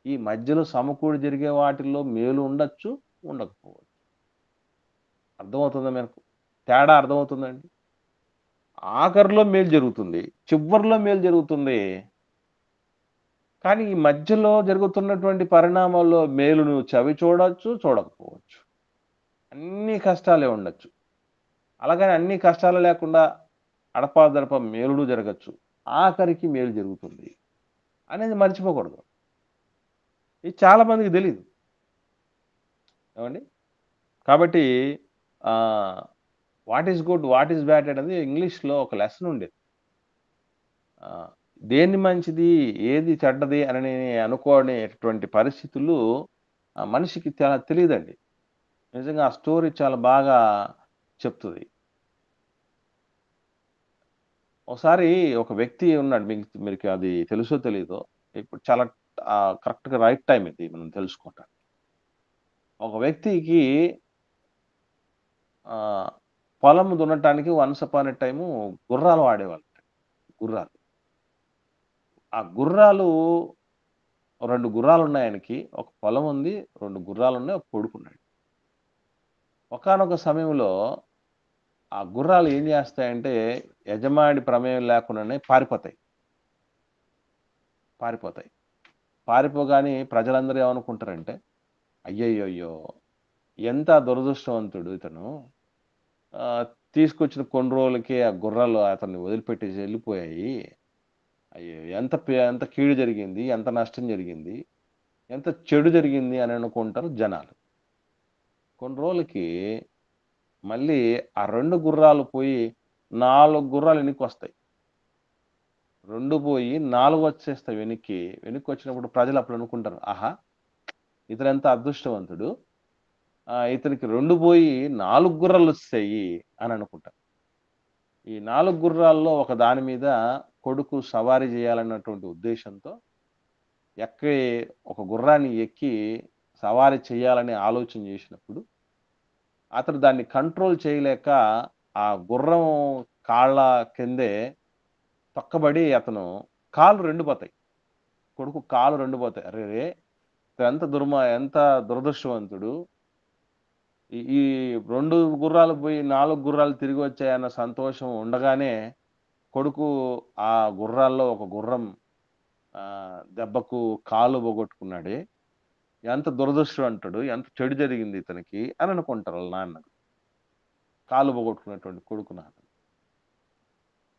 ఈ మధ్యలో సమకూడి జరిగే వాటిల్లో మేలు ఉండొచ్చు, ఉండకపోవచ్చు. అర్థమవుతుందా మీకు? తేడా అర్థమవుతుందండి? ఆఖరిలో మేలు జరుగుతుంది. చివ్వరిలో మేలు జరుగుతుంది. కానీ ఈ మధ్యలో జరుగుతున్నటువంటి పరిణామాల్లో మేలు నువ్వు చవి చూడొచ్చు, చూడకపోవచ్చు. అన్ని కష్టాలే ఉండొచ్చు. అలాగని అన్ని కష్టాలు లేకుండా అడపాదడపా మేలుడు జరగచ్చు. ఆఖరికి మేలు జరుగుతుంది అనేది మర్చిపోకూడదు. ఇది చాలా మందికి తెలీదు. ఏమండి? కాబట్టి what is good, what is bad అనేది ఇంగ్లీష్‌లో ఒక లెసన్ ఉండేది. దేన్ని మంచిది, ఏది చెడ్డది అని అనుకోనేటువంటి పరిస్థితులు మనిషికి చాలా తెలీదండి. నిజంగా ఆ స్టోరీ చాలా బాగా చెప్తది. ఒకసారి ఒక వ్యక్తి ఉన్నాడు. మీకు అది తెలుసో తెలీదో. ఇప్పుడు చాలా కరెక్ట్‌గా రైట్ టైమ్ ఇది మనం తెలుసుకోవటానికి. ఒక వ్యక్తికి పొలం దున్నటానికి వన్స్ అపాన్ ఎ టైము గుర్రాలు వాడేవాళ్ళు. గుర్రాలు. ఆ గుర్రాలు 2 గుర్రాలున్నాయి ఆయనకి. ఒక పొలం ఉంది. 2 గుర్రాలున్నాయి. ఒక కొడుకున్నాడు. ఒకానొక సమయంలో ఆ గుర్రాలు ఏం చేస్తాయంటే యజమాని ప్రమేయం లేకుండానే పారిపోతాయి. పారిపోగానే ప్రజలందరూ ఏమనుకుంటారంటే, అయ్యయ్యయ్యో! ఎంత దురదృష్టవంతుడు ఇతను. తీసుకొచ్చిన కొన్ని రోజులకే ఆ గుర్రాలు అతన్ని వదిలిపెట్టేసి వెళ్ళిపోయాయి. అయ్యో! ఎంత కీడు జరిగింది, ఎంత నష్టం జరిగింది, ఎంత చెడు జరిగింది అని అనుకుంటారు జనాలు. కొన్ని రోజులకి మళ్ళీ ఆ 2 గుర్రాలు పోయి 4 గుర్రాలు వెనక్కొస్తాయి. 2 పోయి 4 వచ్చేస్తాయి వెనక్కి. వెనక్కొచ్చినప్పుడు ప్రజలు అప్పుడు అనుకుంటారు, ఆహా! ఇతనెంత అదృష్టవంతుడు. ఇతనికి 2 పోయి 4 గుర్రాలొచ్చేసాయి అని అనుకుంటారు. ఈ 4 గుర్రాల్లో ఒక దాని మీద కొడుకు సవారీ చేయాలన్నటువంటి ఉద్దేశంతో ఒక గుర్రాన్ని ఎక్కి సవారీ చేయాలని ఆలోచన చేసినప్పుడు అతను దాన్ని కంట్రోల్ చేయలేక ఆ గుర్రం కాళ్ళ కిందే తొక్కబడి అతను కాళ్ళు 2 పోతాయి. కొడుకు కాళ్ళు 2 పోతాయి. అరెరే! ఎంత దురదృష్టవంతుడు. ఈ 2 గుర్రాలు పోయి 4 గుర్రాలు తిరిగి వచ్చాయన్న సంతోషం ఉండగానే కొడుకు ఆ గుర్రాల్లో ఒక గుర్రం దెబ్బకు కాలు పోగొట్టుకున్నాడే. ఎంత దురదృష్టవంతుడు. ఎంత చెడు జరిగింది ఇతనికి అని అనుకుంటారు వాళ్ళ నాన్న. కాలు పోగొట్టుకున్నటువంటి కొడుకు నాన్న.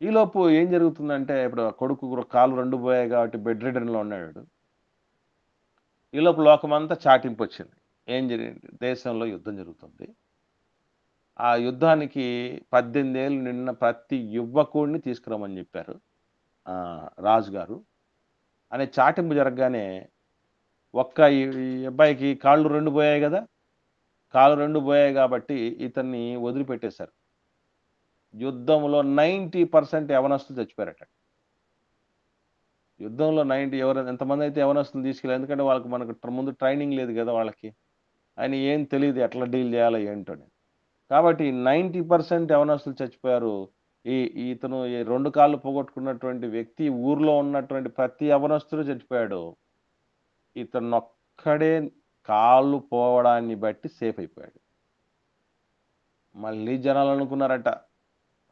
ఈలోపు ఏం జరుగుతుందంటే ఇప్పుడు కొడుకు కాలు 2 పోయాయి కాబట్టి బెడ్ రిడెన్‌లో ఉన్నాడు. ఈలోపు లోకమంతా చాటింపొచ్చింది. ఏం జరిగింది? దేశంలో యుద్ధం జరుగుతుంది. ఆ యుద్ధానికి 18 ఏళ్ళు నిండిన ప్రతి యువకుడిని తీసుకురమ్మని చెప్పారు. రాజుగారు. అనే చాటింపు జరగగానే ఈ అబ్బాయికి కాళ్ళు 2 పోయాయి గదా! కాళ్ళు 2 పోయాయి గాబట్టి ఇతన్ని వదిలిపెట్టేశారు. యుద్ధంలో 90% యవనస్తులు చచ్చిపోయారట. యుద్ధంలో ఎంతమందైతే యవనస్తులను తీసుకెళ్ళారు. ఎందుకంటే మనకు ముందు ట్రైనింగ్ లేదు గదా! వాళ్ళకి. ఏం తెలీదు ఎట్లా డీల్ జేయాలో ఏంటోని. కాబట్టి 90% యవనస్తులు చచ్చిపోయారు. ఇతను ఈ 2 కాళ్ళు పోగొట్టుకున్నటువంటి వ్యక్తి ఊర్లో ఉన్నటువంటి ప్రతి యవనస్తుడు చచ్చిపోయాడు. ఇతనొక్కడే కాళ్ళు పోవడాన్ని బట్టి సేఫ్ అయిపోయాడు. మళ్ళీ జనాలు అనుకున్నారట,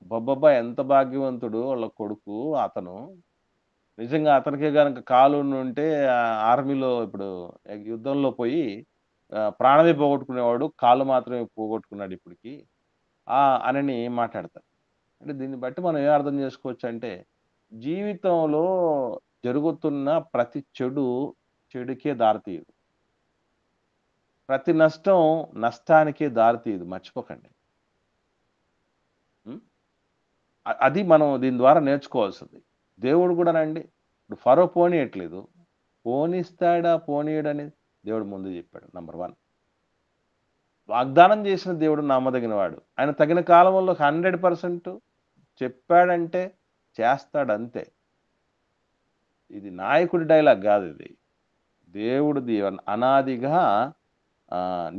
అబ్బబ్బబ్బా! ఎంత భాగ్యవంతుడు వాళ్ళ కొడుకు అతను. నిజంగా అతనికే గనక కాలు ఉండుంటే ఆర్మీలో ఇప్పుడు యుద్ధంలో పోయి ప్రాణమే పోగొట్టుకునేవాడు. కాళ్ళు మాత్రమే పోగొట్టుకున్నాడు ఇప్పటికి. అనని మాట్లాడతారు. అంటే దీన్ని బట్టి మనం ఏం అర్థం చేసుకోవచ్చంటే, జీవితంలో జరుగుతున్న ప్రతి చెడుకే దారితీయదు. ప్రతి నష్టం నష్టానికే దారితీయదు. మర్చిపోకండి. అది మనం దీని ద్వారా నేర్చుకోవాల్సింది. దేవుడు గూడానండి ఇప్పుడు ఫరో పోనీయట్లేదు. పోనిస్తాడా? పోనీయడనేది దేవుడు ముందు చెప్పాడు. నంబర్ 1. వాగ్దానం చేసిన దేవుడు నమ్మదగినవాడు. ఆయన తగిన కాలంలో 100% చెప్పాడంటే చేస్తాడంతే. ఇది నాయకుడి డైలాగ్ గాదిది. దేవుడిది అనాదిగా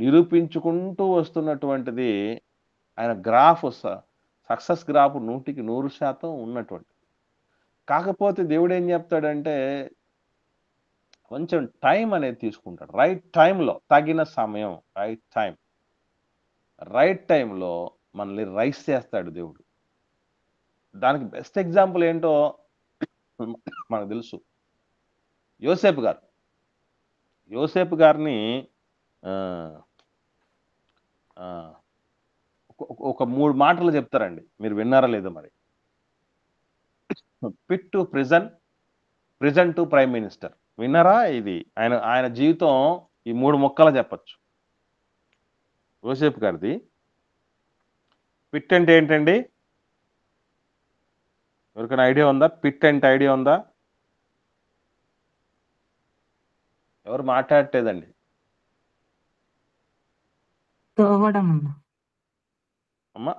నిరూపించుకుంటూ వస్తున్నటువంటిది. ఆయన సక్సెస్ గ్రాఫ్ 100కి 100% ఉన్నటువంటిది. కాకపోతే దేవుడేం చెప్తాడంటే కొంచెం టైం అనేది తీసుకుంటాడు. రైట్ టైంలో తగిన సమయం రైట్ టైంలో మనల్ని రైస్ చేస్తాడు దేవుడు. దానికి బెస్ట్ ఎగ్జాంపుల్ ఏంటో మనకు తెలుసు. యోసేపు గారు యోసేపు గారిని ఆ, ఆ, ఒక 3 మాటలు చెప్తారండి, మీరు విన్నారా లేదో మరి. Pit to prison to prime minister. విన్నారా? ఇది ఆయన ఆయన జీవితం ఈ 3 ముక్కలు చెప్పచ్చు. యోసేపు గారిది పిట్ అంటే ఏంటండి? ఎవరికైనా ఐడియా ఉందా? పిట్ అంటే ఐడియా ఉందా? ఎవరు మాట్లాడట్లేదండి. తోవడం అన్న. అమ్మా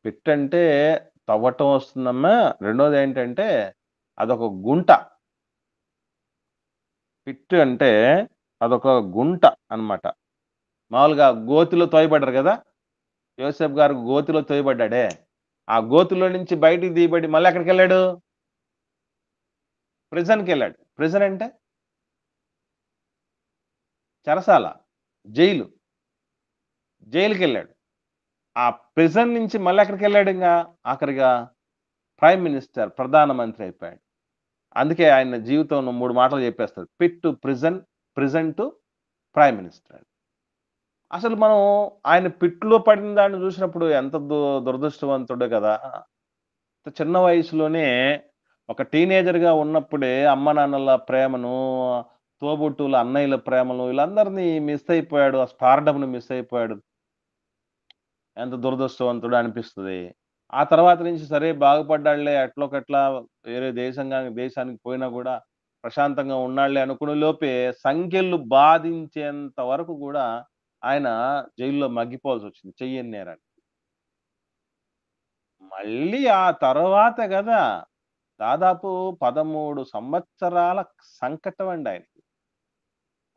పిట్ అంటే తవ్వటం వస్తుందమ్మా. రెండోది ఏంటంటే అదొక గుంట. పిట్ అంటే అదొక గుంట అన్నమాట. మామూలుగా గోతిలో తోయబడ్డారు కదా, యోసేపు గారు గోతిలో తోయబడ్డాడే, ఆ గోతిలో నుంచి బయటికి తీయబడి మళ్ళీ ఎక్కడికి వెళ్ళాడు? ప్రిజన్కి వెళ్ళాడు. ప్రిజన్ అంటే చెరసాల, జైలు. జైలుకి వెళ్ళాడు. ఆ ప్రిజన్ నుంచి మళ్ళీ ఎక్కడికి వెళ్ళాడు? ఇంకా ఆఖరిగా ప్రైమ్ మినిస్టర్, ప్రధానమంత్రి అయిపోయాడు. అందుకే ఆయన జీవితంలో 3 మాటలు చెప్పేస్తాడు: pit to prison to prime minister. అసలు మనం ఆయన పిట్లో పడిన దాన్ని చూసినప్పుడు ఎంత దురదృష్టవంతుడే కదా. చిన్న వయసులోనే ఒక టీనేజర్గా ఉన్నప్పుడే అమ్మ నాన్నల ప్రేమను, తోబుట్టువుల అన్నయ్యల ప్రేమను, వీళ్ళందరినీ మిస్ అయిపోయాడు. ఆ స్టార్డమ్‌ని మిస్ అయిపోయాడు. ఎంత దురదృష్టవంతుడు అనిపిస్తది. ఆ తర్వాత నుంచి సరే బాగుపడ్డాడులే, ఎట్లోకట్లా వేరే దేశానికి పోయినా గూడా ప్రశాంతంగా ఉన్నాడులే అనుకునే లోపే సంకెళ్ళు బాధించేంత వరకు గూడా ఆయన జైల్లో మగ్గిపోవాల్సొచ్చింది చెయ్యని నేరానికి. మళ్ళీ ఆ తర్వాత గదా దాదాపు 13 సంవత్సరాల సంకటం అండి ఆయనకి.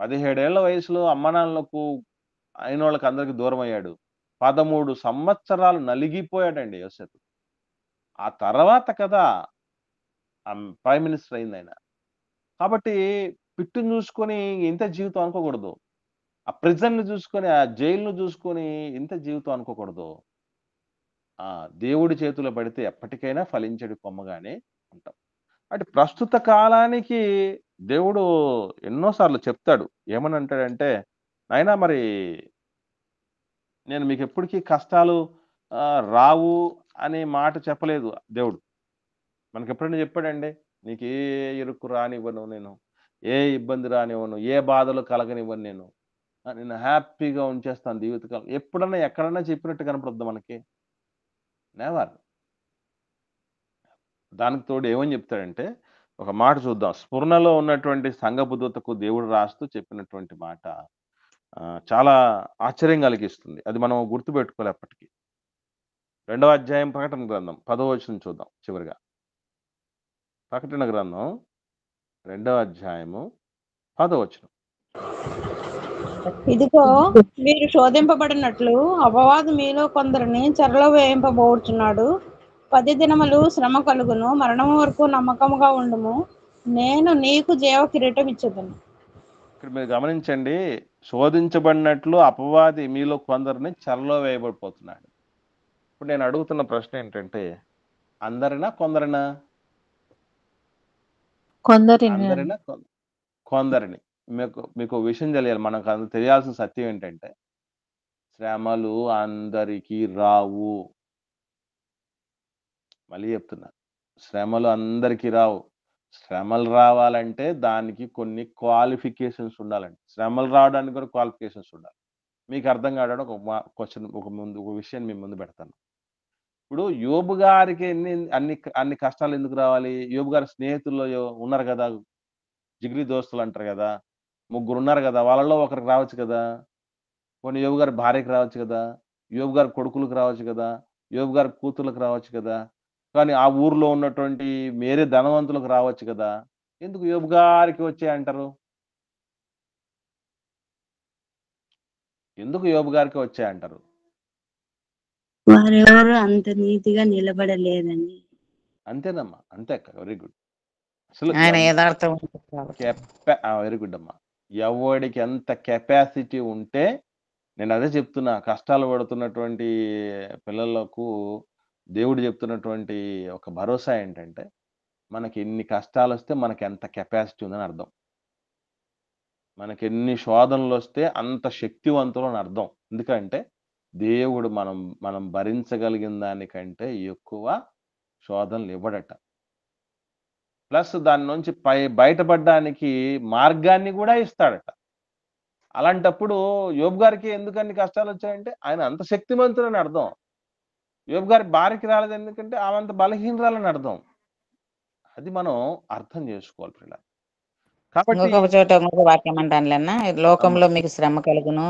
17 ఏళ్ల వయసులో అమ్మానాన్నలకు అయినోళ్ళకి అందరికి దూరమయ్యాడు. 13 సంవత్సరాలు నలిగిపోయాడండి యోసేపు. ఆ తర్వాత కదా ప్రైమ్ మినిస్టర్ అయిందాయన. కాబట్టి పిట్టుని చూసుకొని ఇంతే జీవితం అనుకోకూడదు. ఆ ప్రిజన్‌ని చూసుకొని, ఆ జైలుని చూసుకొని ఇంతే జీవితం అనుకోకూడదు. దేవుడి చేతిలో పడితే ఎప్పటికైనా ఫలించడి కొమ్మగానే ఉంటాం. అంటే ప్రస్తుత కాలానికి దేవుడు ఎన్నో సార్లు చెప్తాడు. ఏమని అంటాడంటే, నాయనా మరి నేను మీకెప్పటికీ కష్టాలు రావు అనే మాట చెప్పలేదు దేవుడు. మనకెప్పుడైనా చెప్పాడండి? నీకే ఇరుకు రానివ్వను నేను. ఏ ఇబ్బంది రానివ్వను. ఏ బాధలు కలగనివ్వను నేను. నిన్ను హ్యాపీగా ఉంచేస్తాను జీవితకాలం. ఎప్పుడన్నా, ఎక్కడన్నా చెప్పినట్టు కనపడుద్దా మనకి? నెవర్. దానికి తోడు ఏమని చెప్తాడంటే, ఒక మాట చూద్దాం. స్ఫురణలో ఉన్నటువంటి సంఘపు దూతకు దేవుడు రాస్తూ చెప్పినటువంటి మాట చాలా ఆశ్చర్యం కలిగిస్తుంది. అది మనం గుర్తుపెట్టుకోవాలి ఎప్పటికి. 2వ అధ్యాయం ప్రకటన గ్రంథం 10వ వచనం చూద్దాం చివరిగా. ప్రకటన గ్రంథం 2వ అధ్యాయము 10వ వచనం. ఇదిగో మీరు శోధింపబడినట్లు అపవాది మీలో కొందరిని చెరలో వేయింపబోచున్నాడు. 10 దినములు శ్రమ కలుగును, మరణము వరకు నమ్మకముగా ఉండుము, నేను నీకు జీవ కిరీటం ఇచ్చేదను. ఇక్కడ మీరు గమనించండి, శోధించబడినట్లు అపవాది మీలో కొందరిని చెరలో వేయబడిపోతున్నాడు. ఇప్పుడు నేను అడుగుతున్న ప్రశ్న ఏంటంటే, అందరినా కొందరినా? అందరినా కొందరిని. మీకు విషయం తెలియాలి. మనకు అది తెలియాల్సిన సత్యం ఏంటంటే, శ్రమలు అందరికీ రావు. మళ్ళీ చెప్తున్నా, శ్రమలు అందరికీ రావు. శ్రమలు రావాలంటే దానికి కొన్ని క్వాలిఫికేషన్స్ ఉండాలండి. శ్రమలు రావడానికి కూడా క్వాలిఫికేషన్స్ ఉండాలి. మీకు అర్థం కావడానికి ఒక విషయాన్ని మీ ముందు పెడతాను. ఇప్పుడు యోబు గారికి అన్ని కష్టాలు ఎందుకు రావాలి? యోబు గారి స్నేహితుల్లో ఉన్నారు కదా! జిగిరి దోస్తులు అంటారు కదా! ముగ్గురున్నారు కదా! వాళ్ళలో ఒకరికి రావచ్చు కదా! పోనీ యోబు గారి భార్యకి రావచ్చు కదా! యోబు గారి కొడుకులకు రావచ్చు కదా! యోబు గారి కూతుర్లకు రావచ్చు కదా! కానీ ఆ ఊర్లో ఉన్నటువంటి వేరే ధనవంతులకు రావచ్చు కదా! ఎందుకు యోబు గారికి వచ్చాయంటారు? ఎందుకు యోబు గారికే వచ్చాయంటారు? వారెవరు అంత నీతిగా నిలబడలేదని. అంతేనమ్మా. అంతే అక్క. Very good. అసలు ఆయన యథార్థం వెరీ గుడ్ అమ్మా. ఎవడికి ఎంత కెపాసిటీ ఉంటే, నేను అదే చెప్తున్నా, కష్టాలు పడుతున్నటువంటి పిల్లలకు దేవుడు చెప్తున్నటువంటి ఒక భరోసా ఏంటంటే, మనకి ఎన్ని కష్టాలొస్తే మనకి ఎంత కెపాసిటీ ఉందని అర్థం. మనకెన్ని శోధనలొస్తే అంత శక్తివంతులు అని అర్థం. ఎందుకంటే దేవుడు మనం భరించగలిగిన దానికంటే ఎక్కువ శోధనలివ్వడట. ప్లస్ దాని నుంచి బయటపడడానికి మార్గాన్ని గూడా ఇస్తాడట. అలాంటప్పుడు యోబు గారికి ఎందుకన్ని కష్టాలొచ్చాయంటే ఆయన అంత శక్తిమంతుడని అర్థం. యోబు గారి భార్యకి రాలేదు ఎందుకంటే ఆమె అంత బలహీనురాలని అర్థం. అది మనం అర్థం జేసుకోవాలి పిల్లలు. కాబట్టి ఇంకొక చోట ఇంకొక వాక్యం అంటానులేన్న, అమ్మ లోకంలో మీకు శ్రమ కలుగును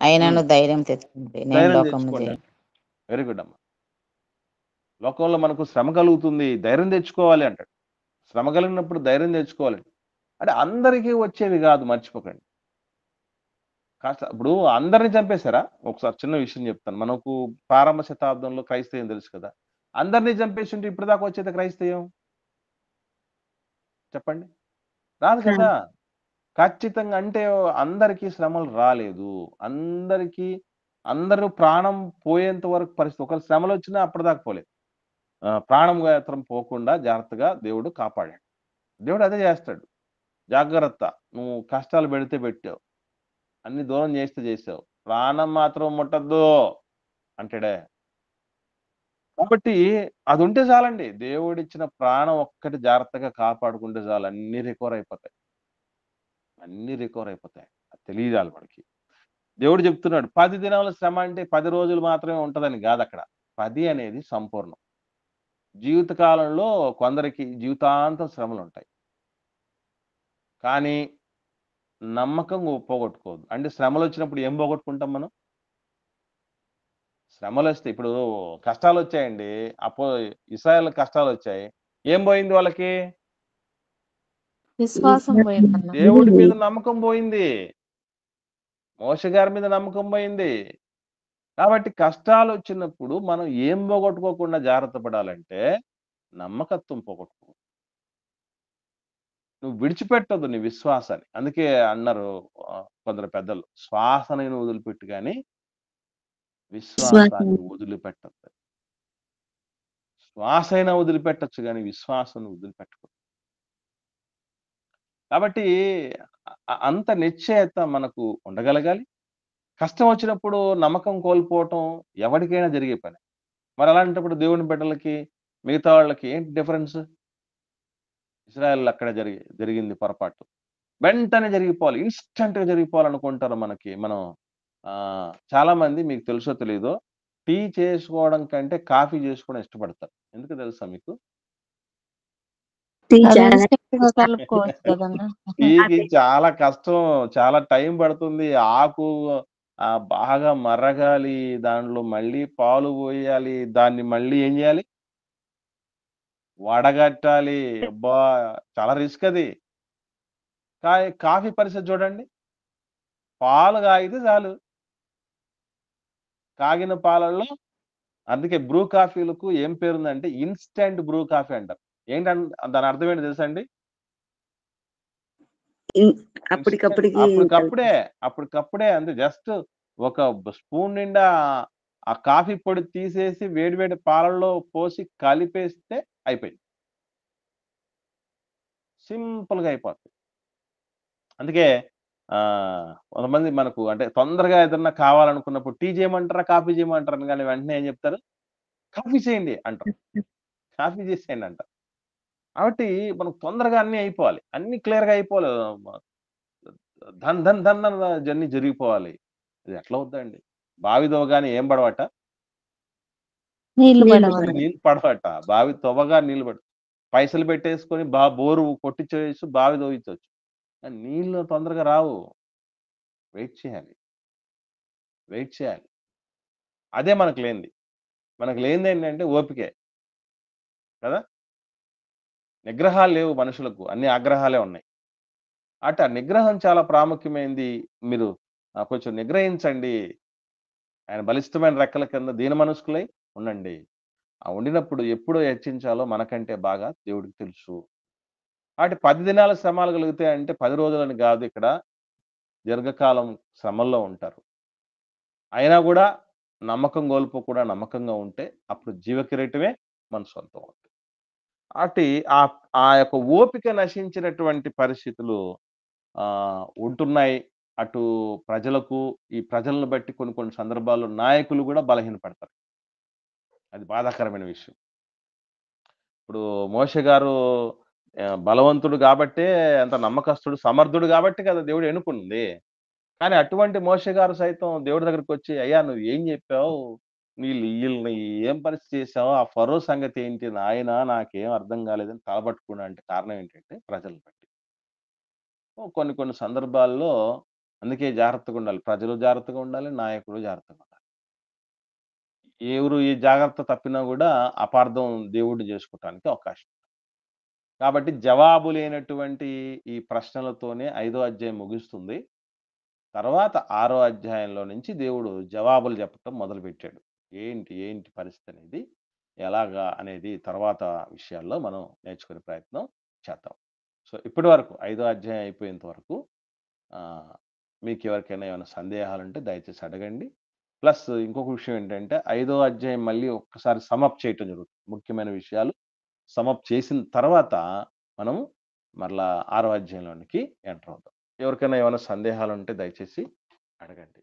అయినను హ్మ్. ధైర్యం తెచ్చుకోండి, నేను ధైర్యం లోకమును తెచ్చుకోండి జయం. అంట. వెరీ గుడ్ అమ్మ. లోకంలో మనకు శ్రమ కలుగుతుంది. ధైర్యం తెచ్చుకోవాలి అంటాడు. శ్రమ కలిగినప్పుడు ధైర్యం తెచ్చుకోవాలి. అంటే అందరికీ వచ్చేవి గాదు మర్చిపోకండి. ఇప్పుడు అందరిని చంపేసారా? ఒకసారి చిన్న విషయం చెప్తాను. మనకు ప్రారంభ శతాబ్దంలో క్రైస్తవం తెలుసు కదా! అందరిని చంపేసుంటే ఇప్పటిదాకా వచ్చేది క్రైస్తవం? చెప్పండి. రాదు కదా! ఖచ్చితంగా అంటే అందరికీ శ్రమలు రాలేదు. అందరూ ప్రాణం పోయేంత వరకు పరిస్థితి. ఒకవేళ శ్రమలొచ్చినా అప్పటిదాకా పోలేదు. ప్రాణం మాత్రం పోకుండా జాగ్రత్తగా దేవుడు కాపాడాడు. దేవుడు అదే చేస్తాడు. జాగ్రత్త. నువ్వు కష్టాలు పెడితే పెట్టావు. అన్ని దూరం చేస్తే చేసావు. ప్రాణం మాత్రం ముట్టొద్దు అంటాడే. కాబట్టి అదుంటే చాలండి. దేవుడిచ్చిన ప్రాణం ఒక్కటి జాగ్రత్తగా కాపాడుకుంటే చాలు అన్నీ రికవర్ అయిపోతాయి. అన్నీ రికవర్ అయిపోతాయి. అది తెలియాలి మనకి. దేవుడు చెప్తున్నాడు 10 దినాల శ్రమ అంటే 10 రోజులు మాత్రమే ఉంటదని గాదక్కడ. 10 అనేది సంపూర్ణం. జీవిత కాలంలో కొందరికి జీవితాంతం శ్రమలుంటాయి. కానీ నమ్మకం పోగొట్టుకోవద్దు. అంటే శ్రమలొచ్చినప్పుడు ఏం పోగొట్టుకుంటాం మనం? శ్రమలొస్తే ఇప్పుడు కష్టాలొచ్చాయండి. ఇశ్రాయేల్‌కి కష్టాలొచ్చాయి. ఏం పోయింది వాళ్ళకి? విశ్వాసం పోయిందన్న. దేవుడి మీద నమ్మకం పోయింది. మోషే గారి మీద నమ్మకం పోయింది. కాబట్టి కష్టాలొచ్చినప్పుడు మనం ఏం పోగొట్టుకోకుండా జాగ్రత్త పడాలంటే నమ్మకత్వం పోగొట్టుకోకూడదు. నువ్వు విడిచిపెట్టొద్దు నీ విశ్వాసాన్ని. అందుకే అన్నారు కొందరు పెద్దలు, శ్వాసనైన వదిలిపెట్టు గాని విశ్వాసాన్ని వదిలిపెట్టొద్దు. శ్వాసైనా వదిలిపెట్టొచ్చు గాని విశ్వాసాన్ని వదిలిపెట్టకూడదు. కాబట్టి అంత నిశ్చయత మనకు ఉండగలగాలి. కష్టం వచ్చినప్పుడు నమ్మకం కోల్పోవటం ఎవరికైనా జరిగే పని. మరి అలాంటప్పుడు దేవుని బిడ్డలకి, మిగతా వాళ్ళకి ఏంటి డిఫరెన్స్? ఇశ్రాయేల్‌లో అక్కడ జరిగింది పొరపాటు. వెంటనే జరిగిపోవాలి. ఇన్‌స్టంట్‌గా జరిగిపోవాలనుకుంటారు మనం చాలా మంది మీకు తెలుసో తెలీదో టీ చేసుకోవడం కంటే కాఫీ చేసుకోవడం ఇష్టపడతారు. ఎందుకో తెలుసా మీకు? అది ఇన్‌స్టంట్‌గా కలుపుకోవచ్చు కదన్న. టీకి చాలా కష్టం. చాలా టైం పడుతుంది. ఆకు బాగా మరగాలి. దాంట్లో మళ్ళీ పాలు పోయాలి. దాన్ని మళ్ళీ ఏం చేయాలి? వడగట్టాలి. అబ్బా! చాలా రిస్క్ అది. కాఫీ పరిస్థితి చూడండి. పాలు కాగితే చాలు. కాగిన పాలల్లో అందుకే బ్రూ కాఫీలకు ఏం పేరుందంటే ఇన్‌స్టంట్ బ్రూ కాఫీ అంటారు. దాని అర్థం ఏంటో తెలుసా అండి? అప్పటికప్పుడే అంటే జస్ట్ ఒక స్పూన్ నిండా ఆ కాఫీ పొడి తీసేసి వేడి వేడి పాలల్లో పోసి కలిపేస్తే అయిపోయింది. సింపుల్‌గా అయిపోతుంది. అందుకే కొంతమంది మనకు అంటే తొందరగా ఏదన్నా కావాలనుకున్నప్పుడు టీ చేయమంటారా? కాఫీ చేయమంటారా? అనగానే వెంటనే ఏం చెప్తారు? కాఫీ చేయండి అంటారు. కాఫీ చేసేయండి అంటారు. కాబట్టి మనకు తొందరగా అన్నీ అయిపోవాలి. అన్నీ క్లియర్‌గా అయిపోవాలి. ధన్ ధన్ ధన్ అన్న జర్నీ జరిగిపోవాలి. ఇది ఎట్లా అవుద్దండి? బావి తవ్వగానే ఏం పడవట? నీళ్లు పడవన్న. నీళ్ళు పడవట. బావి తవ్వగా నీళ్ళు పైసలు పెట్టేసుకొని బోరు కొట్టించేయొచ్చు, బావి తవ్వించొచ్చు. నీళ్ళు తొందరగా రావు. వెయిట్ చేయాలి. వెయిట్ చేయాలి. అదే మనకు లేనిది. మనకు లేనిదేంటంటే ఓపికే. కదా! నిగ్రహాలు లేవు మనుషులకు. అన్ని ఆగ్రహాలే ఉన్నాయి. ఆ నిగ్రహం చాలా ప్రాముఖ్యమైనది. మీరు కొంచెం నిగ్రహించండి. ఆయన బలిష్టమైన రెక్కల కింద దీన మనస్కులై ఉండండి. ఉండినప్పుడు ఎప్పుడు హెచ్చించాలో మనకంటే బాగా దేవుడికి తెలుసు. 10 దినాల శ్రమలు కలుగుతాయంటే 10 రోజులని కాదు ఇక్కడ. దీర్ఘకాలం శ్రమల్లో ఉంటారు. అయినా కూడా నమ్మకం కోల్పోకుండా నమ్మకంగా ఉంటే అప్పుడు జీవ కిరీటమే మన సొంతం అవుతుంది. ఆ యొక్క ఓపిక నశించినటువంటి పరిస్థితులు ఉంటున్నాయి. అటు ప్రజలకు, ఈ ప్రజలను బట్టి కొన్ని కొన్ని సందర్భాల్లో నాయకులు గూడా బలహీనపడతారు. అది బాధాకరమైన విషయం. ఇప్పుడు మోషే గారు బలవంతుడు గాబట్టే, అంత నమ్మకస్తుడు, సమర్థుడు గాబట్టే కదా దేవుడు ఎన్నుకుంది. కానీ అటువంటి మోషే గారు సైతం దేవుడి దగ్గరికొచ్చి, "అయ్యా! నువ్వు ఏం జెప్పావు? ఈళ్ళని ఏం పరిస్థితి చేశావు? ఆ ఫరో సంగతేంటి నాయనా? నాకేం అర్థం కాలేదని" తలపట్టుకున్నా అంటే కారణం ఏంటంటే ప్రజలను బట్టి. కొన్ని కొన్ని సందర్భాల్లో అందుకే జాగ్రత్తగుండాలి. ప్రజలు జాగ్రత్తగా ఉండాలి. నాయకులు జాగ్రత్తగా ఉండాలి. ఎవరు ఈ జాగ్రత్త తప్పినా గూడా అపార్థం దేవుడిని జేసుకోవటానికి అవకాశం. కాబట్టి జవాబు లేనటువంటి ఈ ప్రశ్నలతోనే 5వ అధ్యాయం ముగుస్తుంది. తర్వాత 6వ అధ్యాయంలో నుంచి దేవుడు జవాబులు చెప్పటం మొదలుపెట్టాడు. ఏంటి, ఏంటి పరిస్థితి అనేది, ఎలాగా అనేది తర్వాత విషయాల్లో మనం నేర్చుకునే ప్రయత్నం చేద్దాం. సో, ఇప్పటి వరకు 5వ అధ్యాయం అయిపోయేంత వరకు మీకెవరికైనా ఏమైనా సందేహాలుంటే దయచేసి అడగండి. ప్లస్ ఇంకొక విషయం ఏంటంటే 5వ అధ్యాయం మళ్ళీ ఒక్కసారి సమప్ చేయటం జరుగుతుంది. ముఖ్యమైన విషయాలు సమప్ చేసిన తర్వాత మనము మరలా 6వ అధ్యాయంలోనికి ఎంటర్ అవుదాం. ఎవరికైనా ఏమైనా సందేహాలుంటే దయచేసి అడగండి.